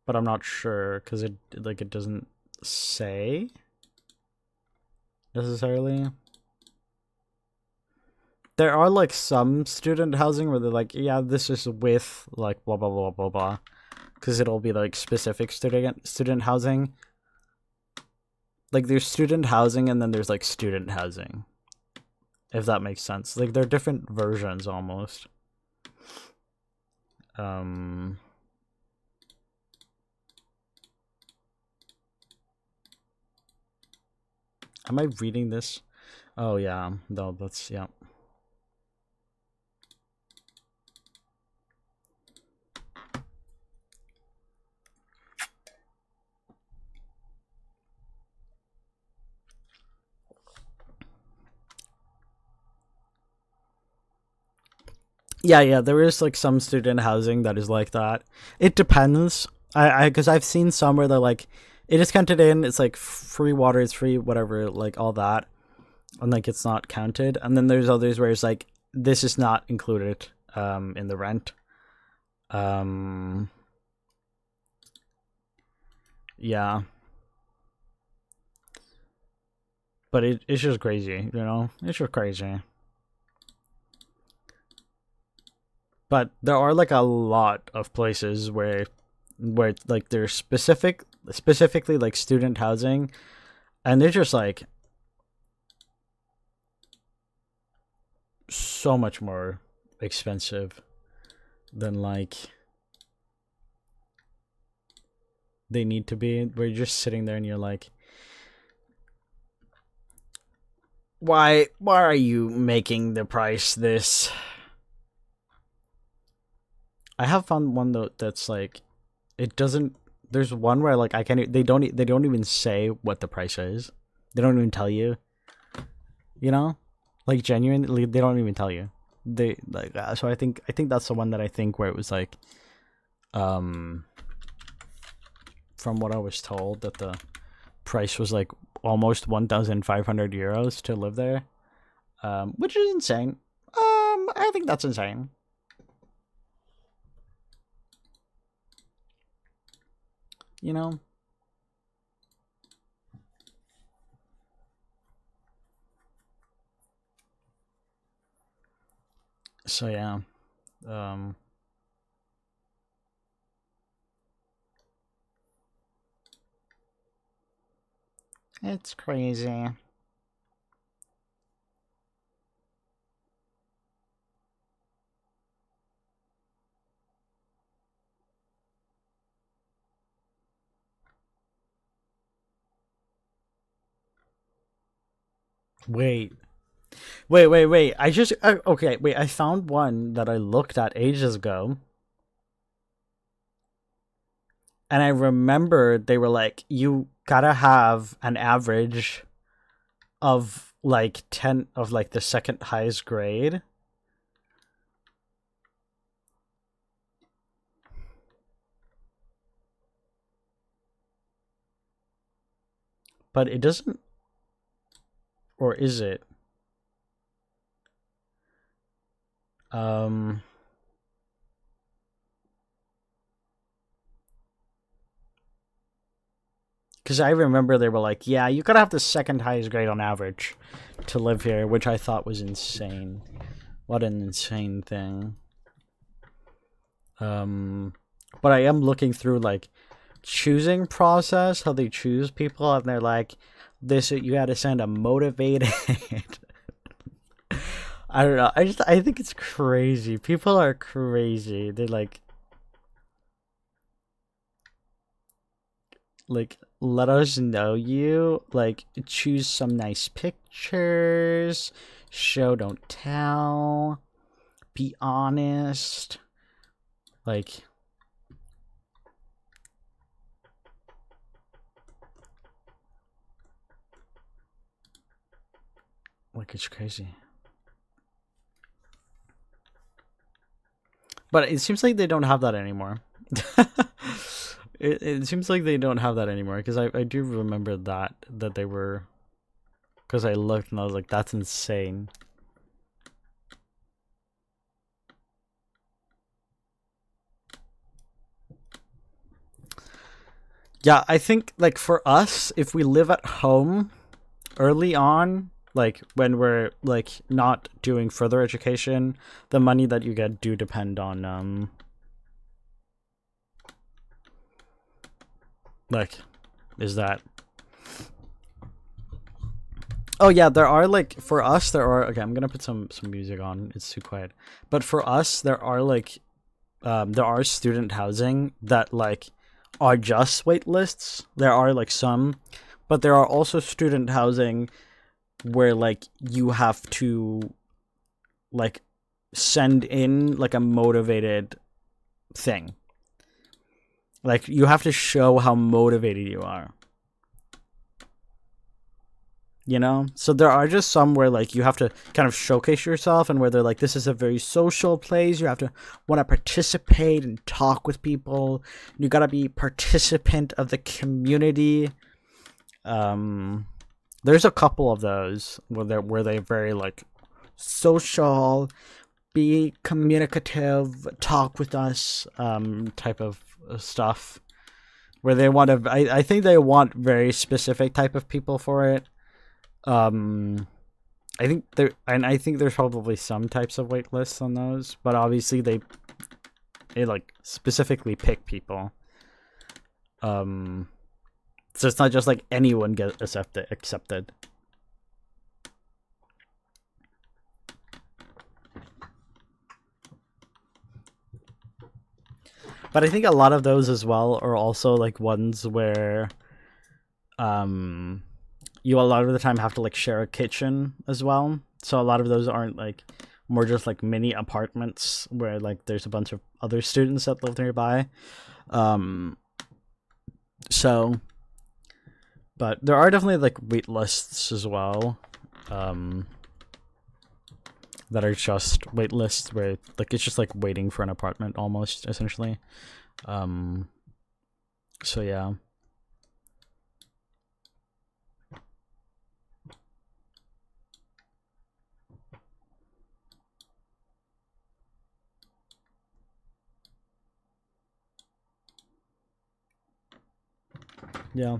but I'm not sure because it doesn't say necessarily. There are like some student housing where they're like, yeah, this is with like blah blah blah blah blah, because it'll be like specific student housing. Like there's student housing and then there's like student housing, if that makes sense. Like they're different versions almost. Am I reading this? Oh yeah, no, that's yeah. Yeah, there is like some student housing that is like that. It depends. Because I've seen some where they're like, it is counted in. It's like free water, it's free whatever, like all that, and like it's not counted. And then there's others where it's like this is not included in the rent. Yeah. But it's just crazy, you know? It's just crazy. But there are like a lot of places where like there's specifically like student housing, and they're just like so much more expensive than like they need to be, where you're just sitting there and you're like, why are you making the price this? I have found one though that's like, it doesn't, there's one where like I can't, they don't even say what the price is. They don't even tell you, you know, like genuinely they don't even tell you. They like, so I think that's the one that I think where it was like, from what I was told, that the price was like almost 1,500 euros to live there, which is insane. I think that's insane. You know. So yeah, it's crazy. Wait, wait. I just okay. Wait, I found one that I looked at ages ago, and I remember they were like, you gotta have an average of like 10 of like the second highest grade. But it doesn't, or is it? Um, because I remember they were like, yeah, you gotta have the second highest grade on average to live here, which I thought was insane. What an insane thing. But I am looking through like choosing process, how they choose people, and they're like, this you gotta send a motivated. I don't know. I think it's crazy. People are crazy. They're like let us know you. Like choose some nice pictures. Show don't tell. Be honest. Like it's crazy. But it seems like they don't have that anymore. It seems like they don't have that anymore, because I do remember that they were, because I looked and I was like, that's insane. Yeah, I think like for us, if we live at home early on, like when we're like not doing further education, the money that you get do depend on like, is that, oh yeah, there are like, for us there are, okay, I'm gonna put some music on, it's too quiet, but for us there are like there are student housing that like are just wait lists. There are like some, but there are also student housing where like you have to like send in like a motivated thing. Like you have to show how motivated you are. You know? So there are just some where like you have to kind of showcase yourself, and where they're like, this is a very social place. You have to want to participate and talk with people. You gotta be participant of the community. There's a couple of those where they're very like social, be communicative, talk with us, type of stuff. Where they want to, I think they want very specific type of people for it. I think I think there's probably some types of wait lists on those, but obviously they like specifically pick people. So it's not just like anyone gets accepted. But I think a lot of those as well are also like ones where you a lot of the time have to like share a kitchen as well. So a lot of those aren't like more just like mini apartments where like there's a bunch of other students that live nearby. So but there are definitely like wait lists as well. That are just wait lists where like it's just like waiting for an apartment almost essentially. So yeah. Yeah.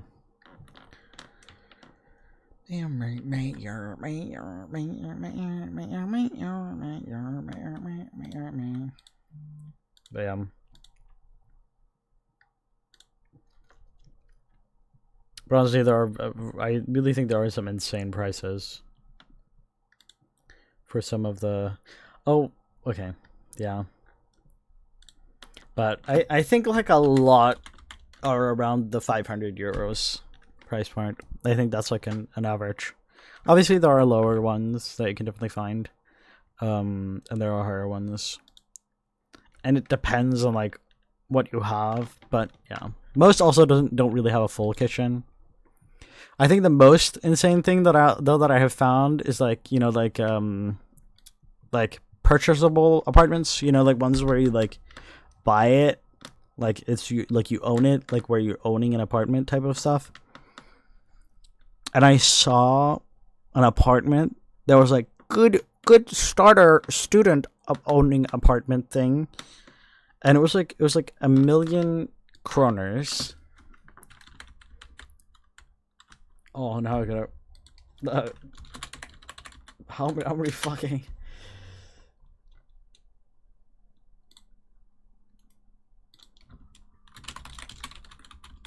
But honestly, there are. I really think there are some insane prices for some of the. Oh, okay, yeah. But I think like a lot are around the 500 euros price point. I think that's like an average. Obviously, there are lower ones that you can definitely find, and there are higher ones, and it depends on like what you have. But yeah, most also don't really have a full kitchen. I think the most insane thing that I have found is like like purchasable apartments. You know, like ones where you like buy it, like it's you like you own it, like where you're owning an apartment type of stuff. And I saw an apartment that was like good starter student of owning apartment thing, and it was like a million kroners. Oh, now I gotta. How many fucking.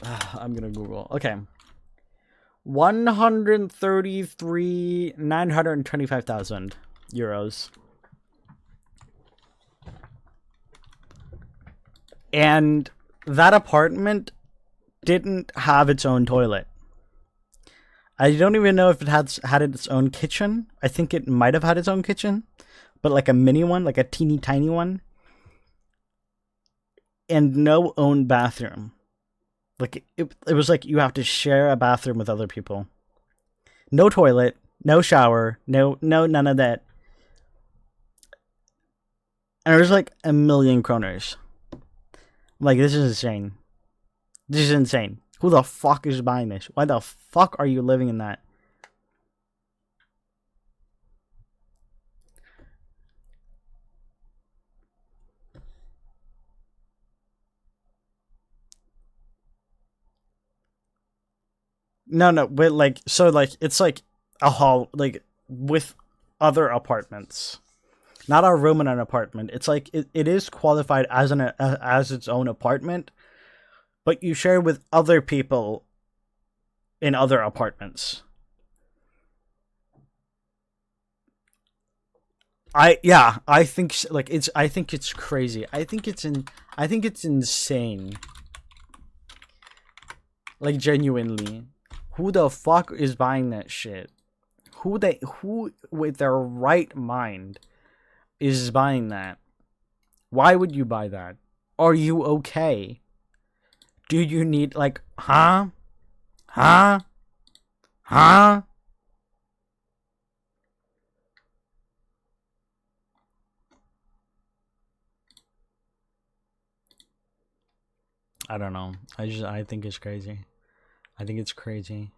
I'm gonna Google. Okay. 133,925,000 euros. And that apartment didn't have its own toilet. I don't even know if it had its own kitchen. I think it might have had its own kitchen, but like a mini one, like a teeny tiny one. And no own bathroom. Like it was like you have to share a bathroom with other people. No toilet, no shower, no none of that. And it was like a million kroners. Like this is insane. This is insane. Who the fuck is buying this? Why the fuck are you living in that? No, but like so like it's like a hall like with other apartments. Not a room in an apartment. It's like it is qualified as as its own apartment, but you share with other people in other apartments. I think like I think it's crazy. I think it's insane. Like genuinely. Who the fuck is buying that shit? Who with their right mind is buying that? Why would you buy that? Are you okay? Do you need like huh? Huh? Huh? I don't know. I think it's crazy. I think it's crazy.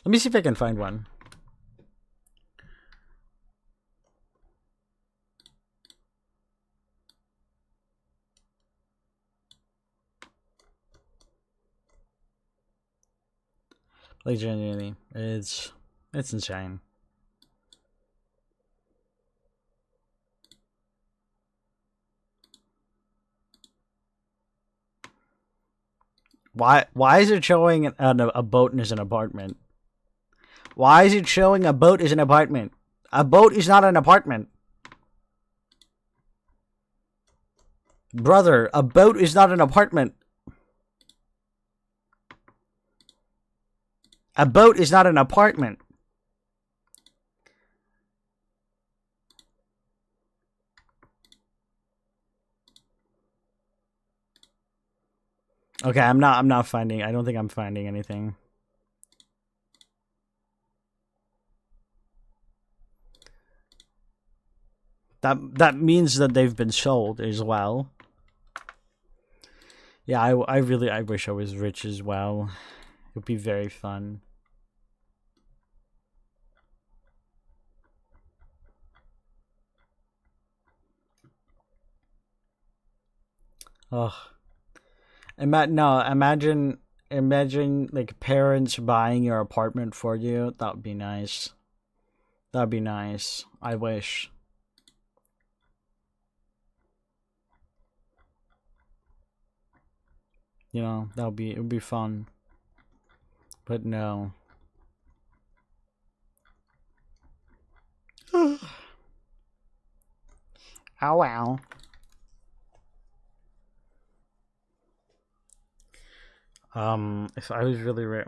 Let me see if I can find one. Like genuinely, it's It's insane. Why is it showing a boat is an apartment? Why is it showing a boat is an apartment? A boat is not an apartment. Brother, a boat is not an apartment. A boat is not an apartment. Okay, I'm not finding. I don't think I'm finding anything. That means that they've been sold as well. Yeah, I really wish I was rich as well. It would be very fun. Ugh. Imagine like parents buying your apartment for you. That would be nice. That'd be nice. I wish. You know, it would be fun. But no. Oh wow. If I was really rich,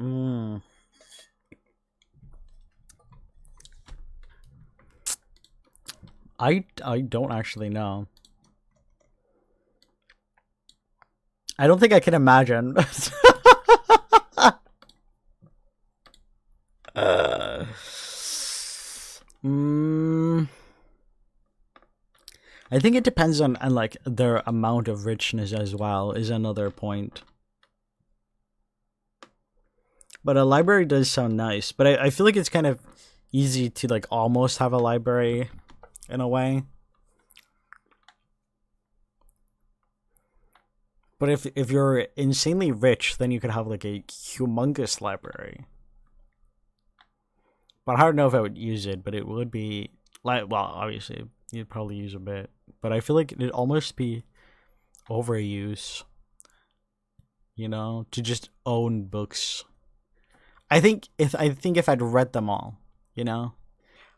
I don't actually know. I don't think I can imagine. I think it depends on like their amount of richness as well is another point. But a library does sound nice. But I feel like it's kind of easy to like almost have a library in a way. But if you're insanely rich, then you could have like a humongous library. But I don't know if I would use it, but it would be like, well, obviously you'd probably use a bit. But I feel like it'd almost be overuse, you know, to just own books. I think if I'd read them all, you know,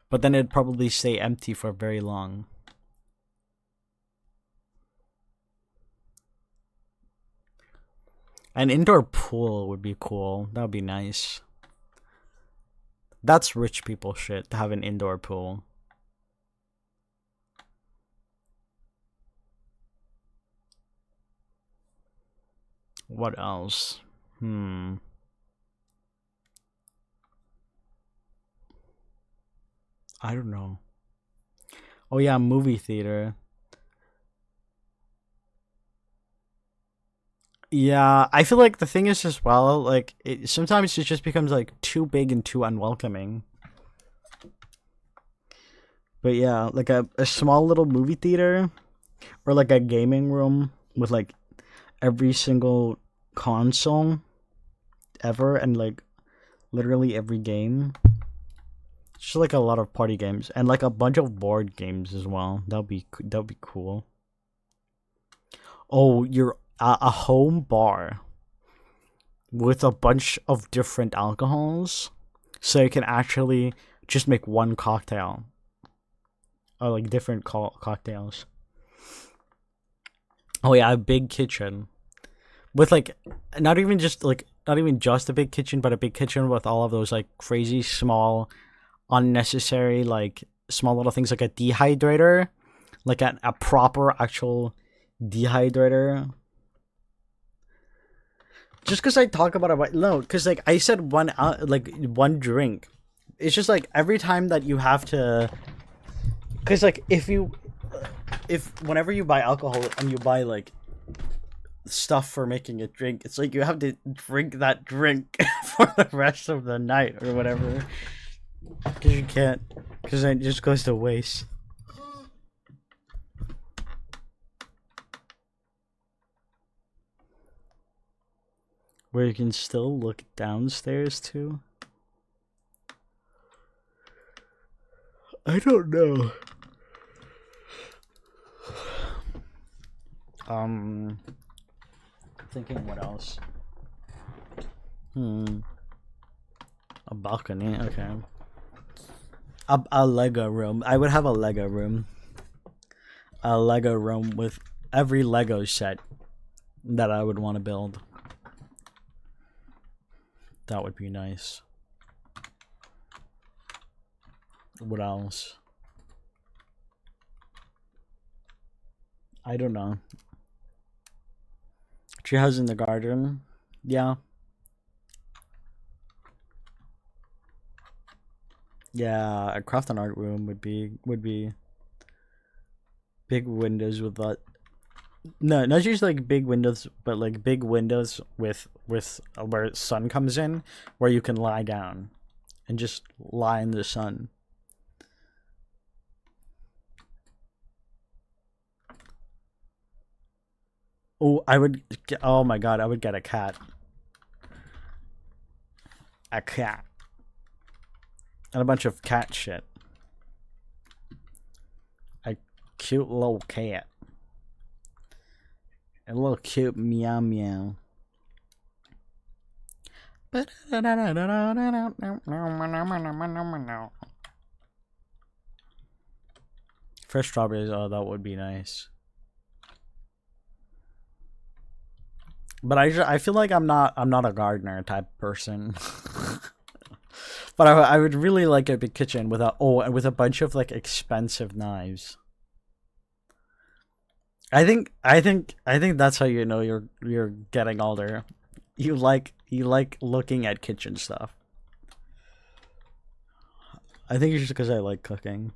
but then it'd probably stay empty for very long. An indoor pool would be cool. That would be nice. That's rich people shit to have an indoor pool. What else? I don't know. Oh yeah, movie theater. Yeah, I feel like the thing is as well, like sometimes it just becomes like too big and too unwelcoming. But yeah, like a small little movie theater or like a gaming room with like every single console ever and like literally every game. Just like a lot of party games and like a bunch of board games as well. That'd be cool. Oh, you're a home bar with a bunch of different alcohols, so you can actually just make one cocktail or like different cocktails. Oh yeah, a big kitchen with like not even just a big kitchen, but a big kitchen with all of those like crazy small, unnecessary like small little things like a dehydrator, like a proper actual dehydrator. Just because I talk about it, no, because like I said, one drink. It's just like every time that you have to, because like if whenever you buy alcohol and you buy like stuff for making a drink, it's like you have to drink that drink for the rest of the night or whatever, because you can't, because it just goes to waste. Where you can still look downstairs too. I don't know. Thinking what else? A balcony, okay. A Lego room. I would have a Lego room. A Lego room with every Lego set that I would want to build. That would be nice. What else? I don't know. Treehouse in the garden. Yeah. Yeah, a craft and art room would be big windows with that. No, not just like big windows, but like big windows with where sun comes in, where you can lie down and just lie in the sun. Oh, oh my god, I would get a cat. A cat. And a bunch of cat shit. A cute little cat. A little cute meow meow. Fresh strawberries, oh, that would be nice. But I feel like I'm not a gardener type person. But I would really like a big kitchen with a bunch of like expensive knives. I think that's how you know you're getting older. You like looking at kitchen stuff. I think it's just because I like cooking.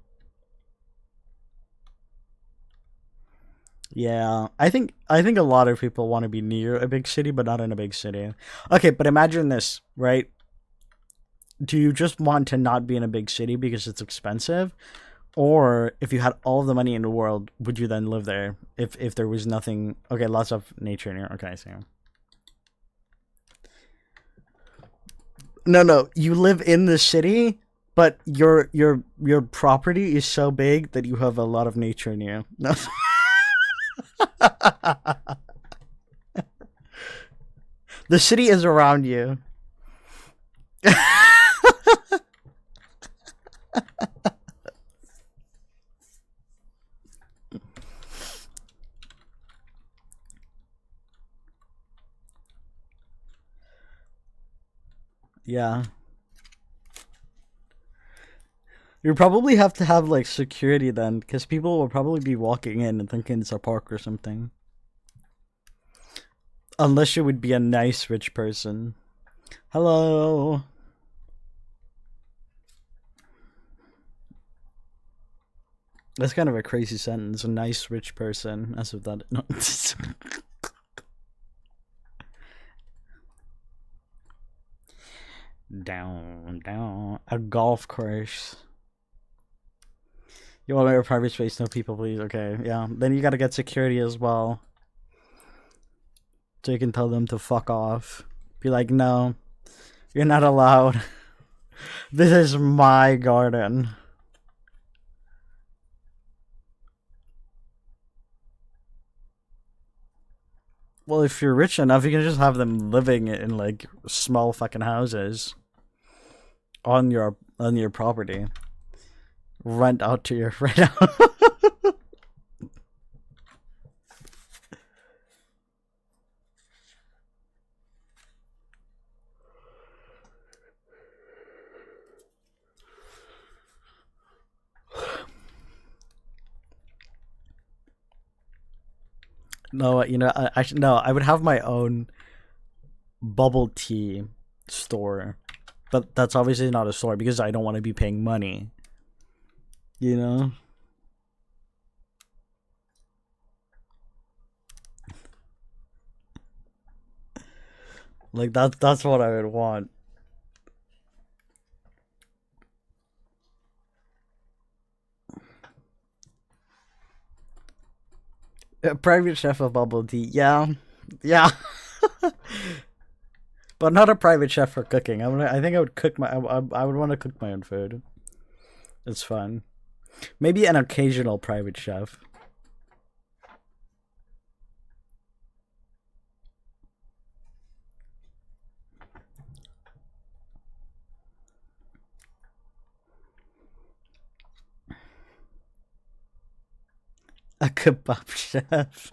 Yeah, I think a lot of people want to be near a big city, but not in a big city. Okay, but imagine this, right? Do you just want to not be in a big city because it's expensive? Or if you had all of the money in the world, would you then live there if there was nothing? Okay, lots of nature near. Okay, so no, you live in the city, but your property is so big that you have a lot of nature near. No. The city is around you. Yeah. You probably have to have like security then, because people will probably be walking in and thinking it's a park or something. Unless you would be a nice rich person. Hello. That's kind of a crazy sentence. A nice rich person. As if that. No. Down. A golf course. You want a private space, no people, please. Okay, yeah. Then you gotta get security as well. So you can tell them to fuck off. Be like, no, you're not allowed. This is my garden. Well, if you're rich enough, you can just have them living in like small fucking houses on your property. Rent out to your rent out. No, you know, no, I would have my own bubble tea store, but that's obviously not a store because I don't want to be paying money. You know. Like that's what I would want. A private chef of bubble tea, yeah, yeah. But not a private chef for cooking. I think I would cook I would want to cook my own food. It's fun. Maybe an occasional private chef. A kebab chef.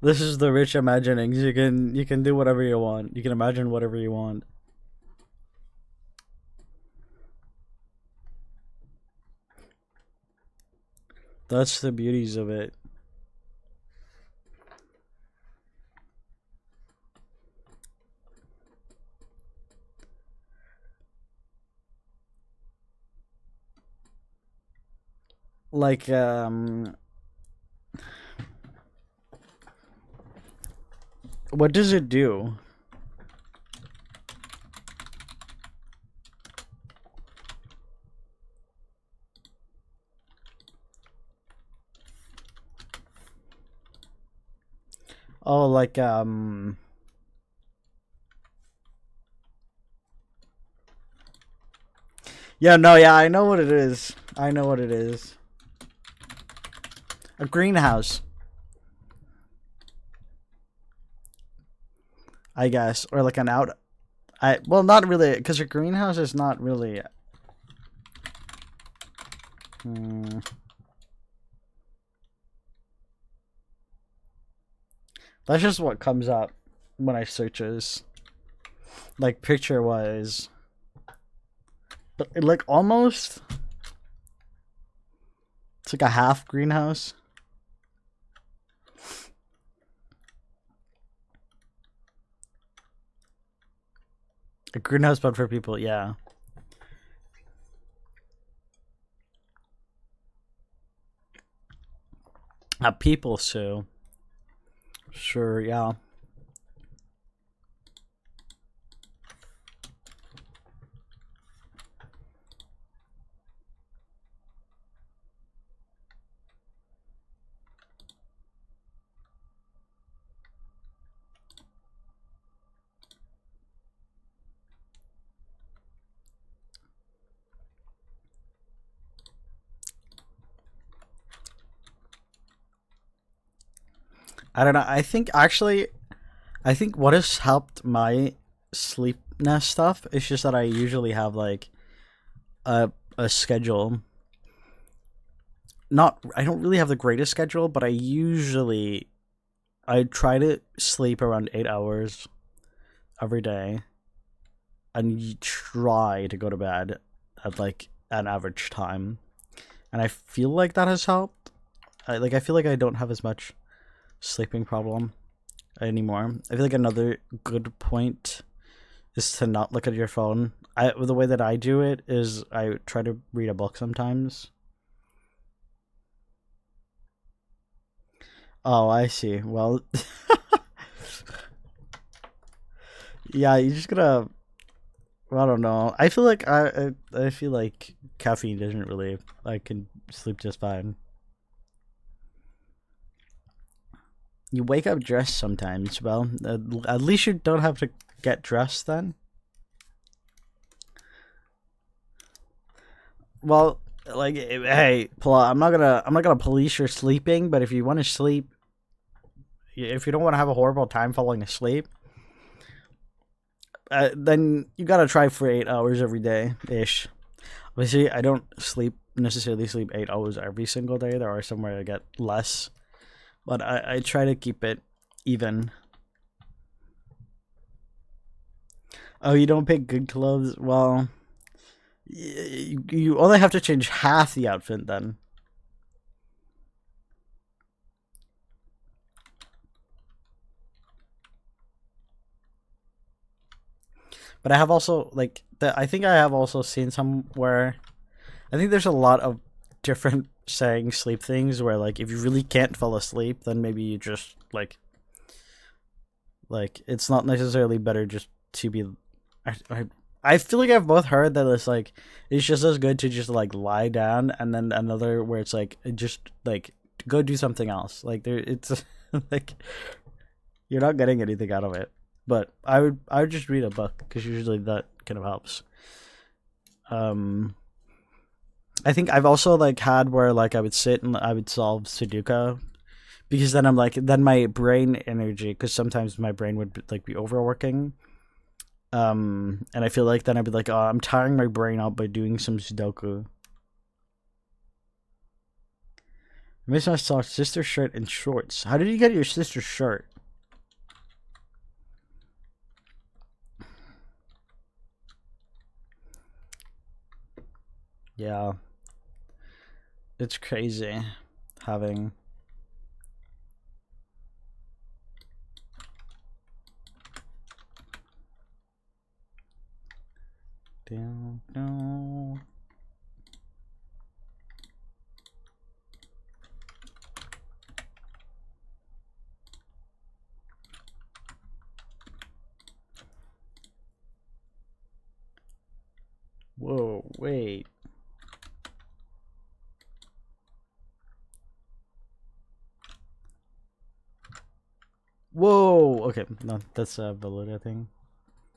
This is the rich imaginings. You can do whatever you want. You can imagine whatever you want. That's the beauties of it. Like what does it do? Oh, like yeah, no, yeah, I know what it is. I know what it is. A greenhouse, I guess, or like an out. I well, not really, because a greenhouse is not really. Hmm. That's just what comes up when I searches, like picture wise. But like almost, it's like a half greenhouse. A greenhouse, but for people, yeah. A people so. Sure, yeah. I don't know. I think actually, I think what has helped my sleepness stuff is just that I usually have like a schedule. Not I don't really have the greatest schedule, but I try to sleep around 8 hours every day, and try to go to bed at like an average time. And I feel like that has helped. I feel like I don't have as much sleeping problem anymore. I feel like another good point is to not look at your phone. The way that I do it is I try to read a book sometimes. Oh, I see. Well, yeah, you just gotta. I don't know. I feel like I feel like caffeine doesn't really. I can sleep just fine. You wake up dressed sometimes. Well, at least you don't have to get dressed then. Well, like, hey, I'm not gonna police your sleeping, but if you want to sleep, if you don't want to have a horrible time falling asleep, then you gotta try for 8 hours every day ish. Obviously, I don't necessarily sleep 8 hours every single day. There are some where I get less, but I try to keep it even. Oh, you don't pick good clothes? Well, you only have to change half the outfit then. But I have also like I think I have also seen somewhere. I think there's a lot of different saying sleep things where like if you really can't fall asleep, then maybe you just like it's not necessarily better just to be. I, I feel like I've both heard that it's just as good to just like lie down, and then another where it's like just like go do something else. Like there, it's like you're not getting anything out of it. but I would just read a book because usually that kind of helps. Um, I think I've also like had where like I would sit and I would solve Sudoku because then I'm like then my brain energy because sometimes my brain would like be overworking. And I feel like then I'd be like, oh, I'm tiring my brain out by doing some Sudoku. I miss my sister's shirt and shorts. How did you get your sister's shirt? Yeah, it's crazy having. Down, down. Whoa, wait. Whoa. Okay, no, that's a Valuta thing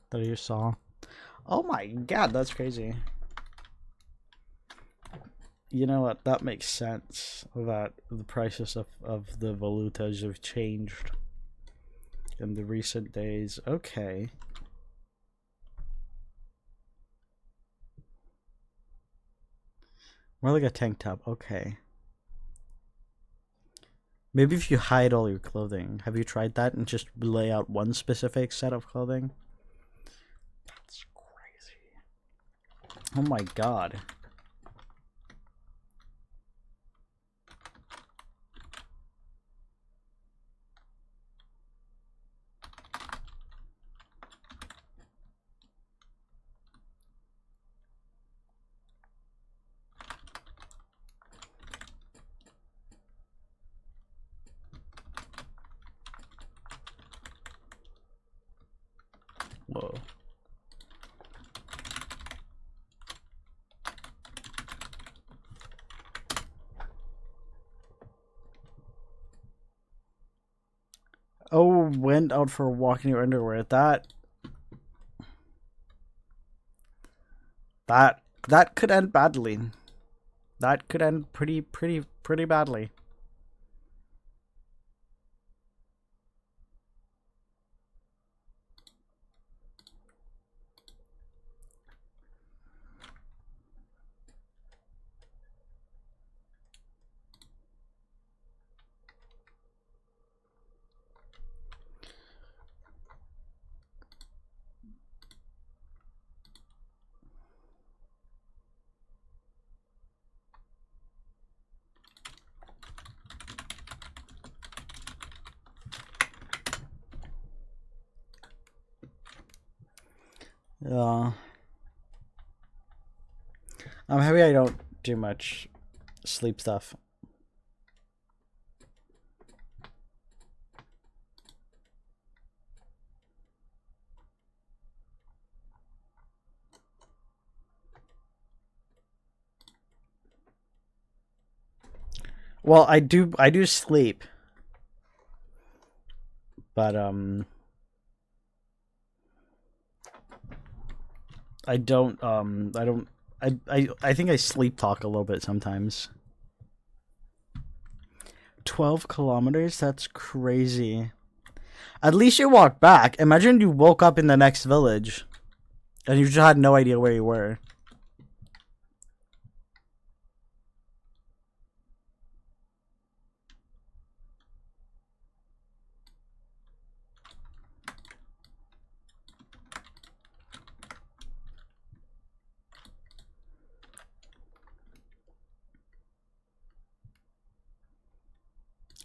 that I just saw. Oh my god, that's crazy. You know what? That makes sense. That the prices of the valutas have changed in the recent days. Okay. More like a tank top. Okay. Maybe if you hide all your clothing. Have you tried that and just lay out one specific set of clothing? That's crazy. Oh my god. Whoa. Oh, went out for a walk in your underwear. That could end badly. That could end pretty badly. Yeah. I'm happy I don't do much sleep stuff. Well, I do sleep. But I think I sleep talk a little bit sometimes. 12 kilometers? That's crazy. At least you walked back. Imagine you woke up in the next village and you just had no idea where you were.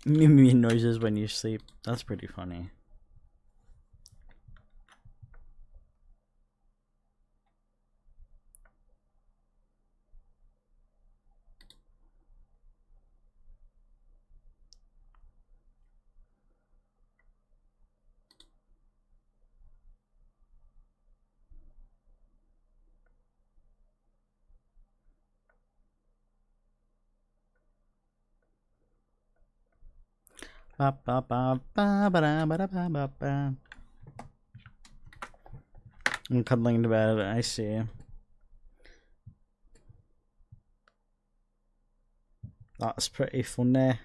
Mimi noises when you sleep. That's pretty funny. Ba ba ba ba ba ba ba ba ba. I'm cuddling in bed. I see. That's pretty funny.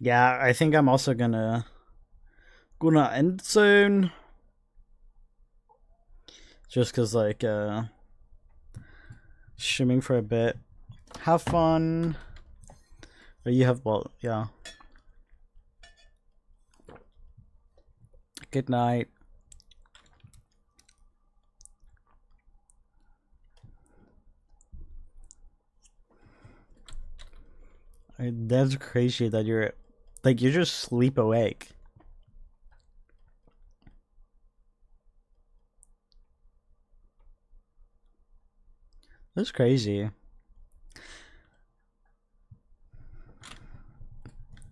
Yeah, I think I'm also gonna end soon. Just cause like streaming for a bit. Have fun. Or you have yeah. Good night. That's crazy that you're like you just sleep awake. That's crazy.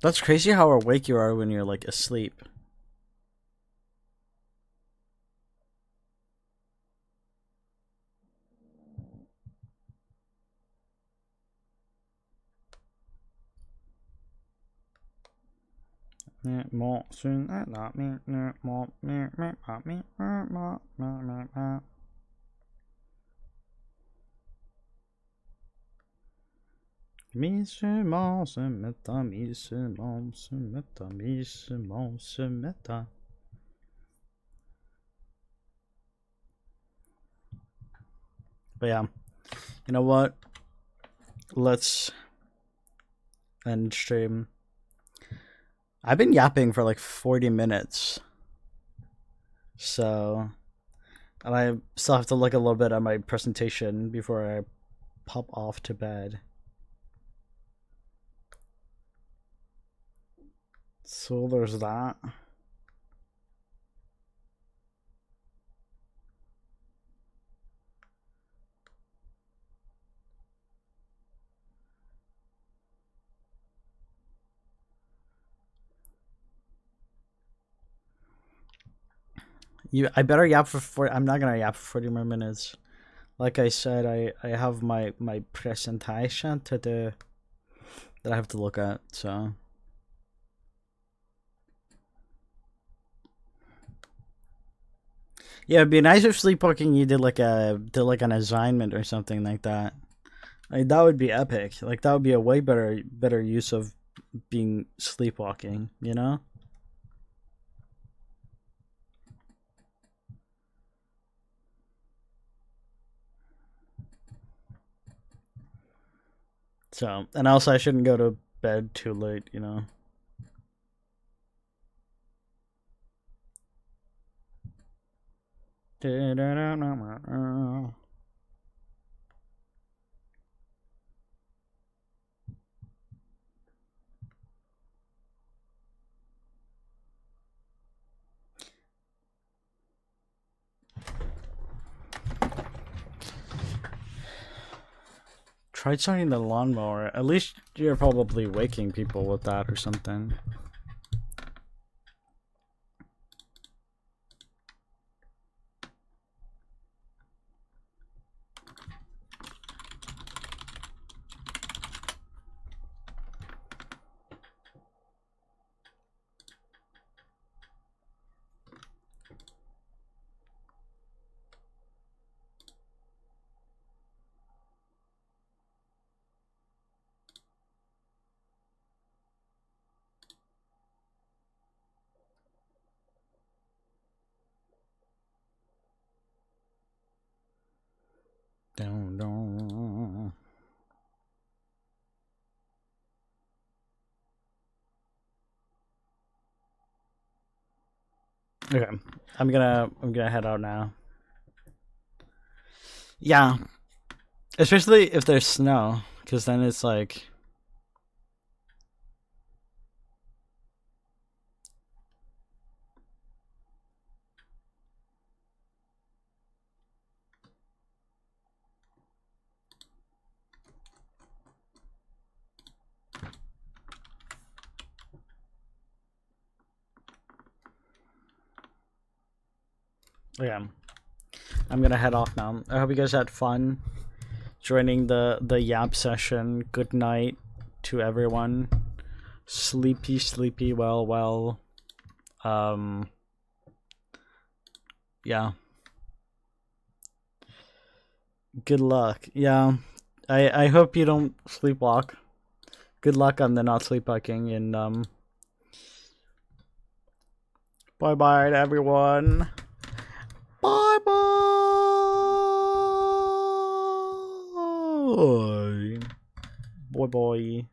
That's crazy how awake you are when you're like asleep. But yeah, you know what? Let's end stream. I've been yapping for like 40 minutes. So, and I still have to look a little bit at my presentation before I pop off to bed. So there's that. I better yap for 40. I'm not gonna yap for 40 more minutes. Like I said, I have my presentation to do that I have to look at. So yeah, it'd be nice if sleepwalking you did like an assignment or something like that. Like, that would be epic. Like that would be a way better use of being sleepwalking. You know. So, and also I shouldn't go to bed too late, you know. Try starting the lawnmower. At least you're probably waking people with that or something. Dun, dun. Okay, I'm gonna head out now. Yeah, especially if there's snow, because then it's like. Yeah, I'm gonna head off now. I hope you guys had fun joining the yap session. Good night to everyone. Sleepy, well. Yeah. Good luck. Yeah. I hope you don't sleepwalk. Good luck on the not sleepwalking, and bye bye to everyone. Bye bye. Boy.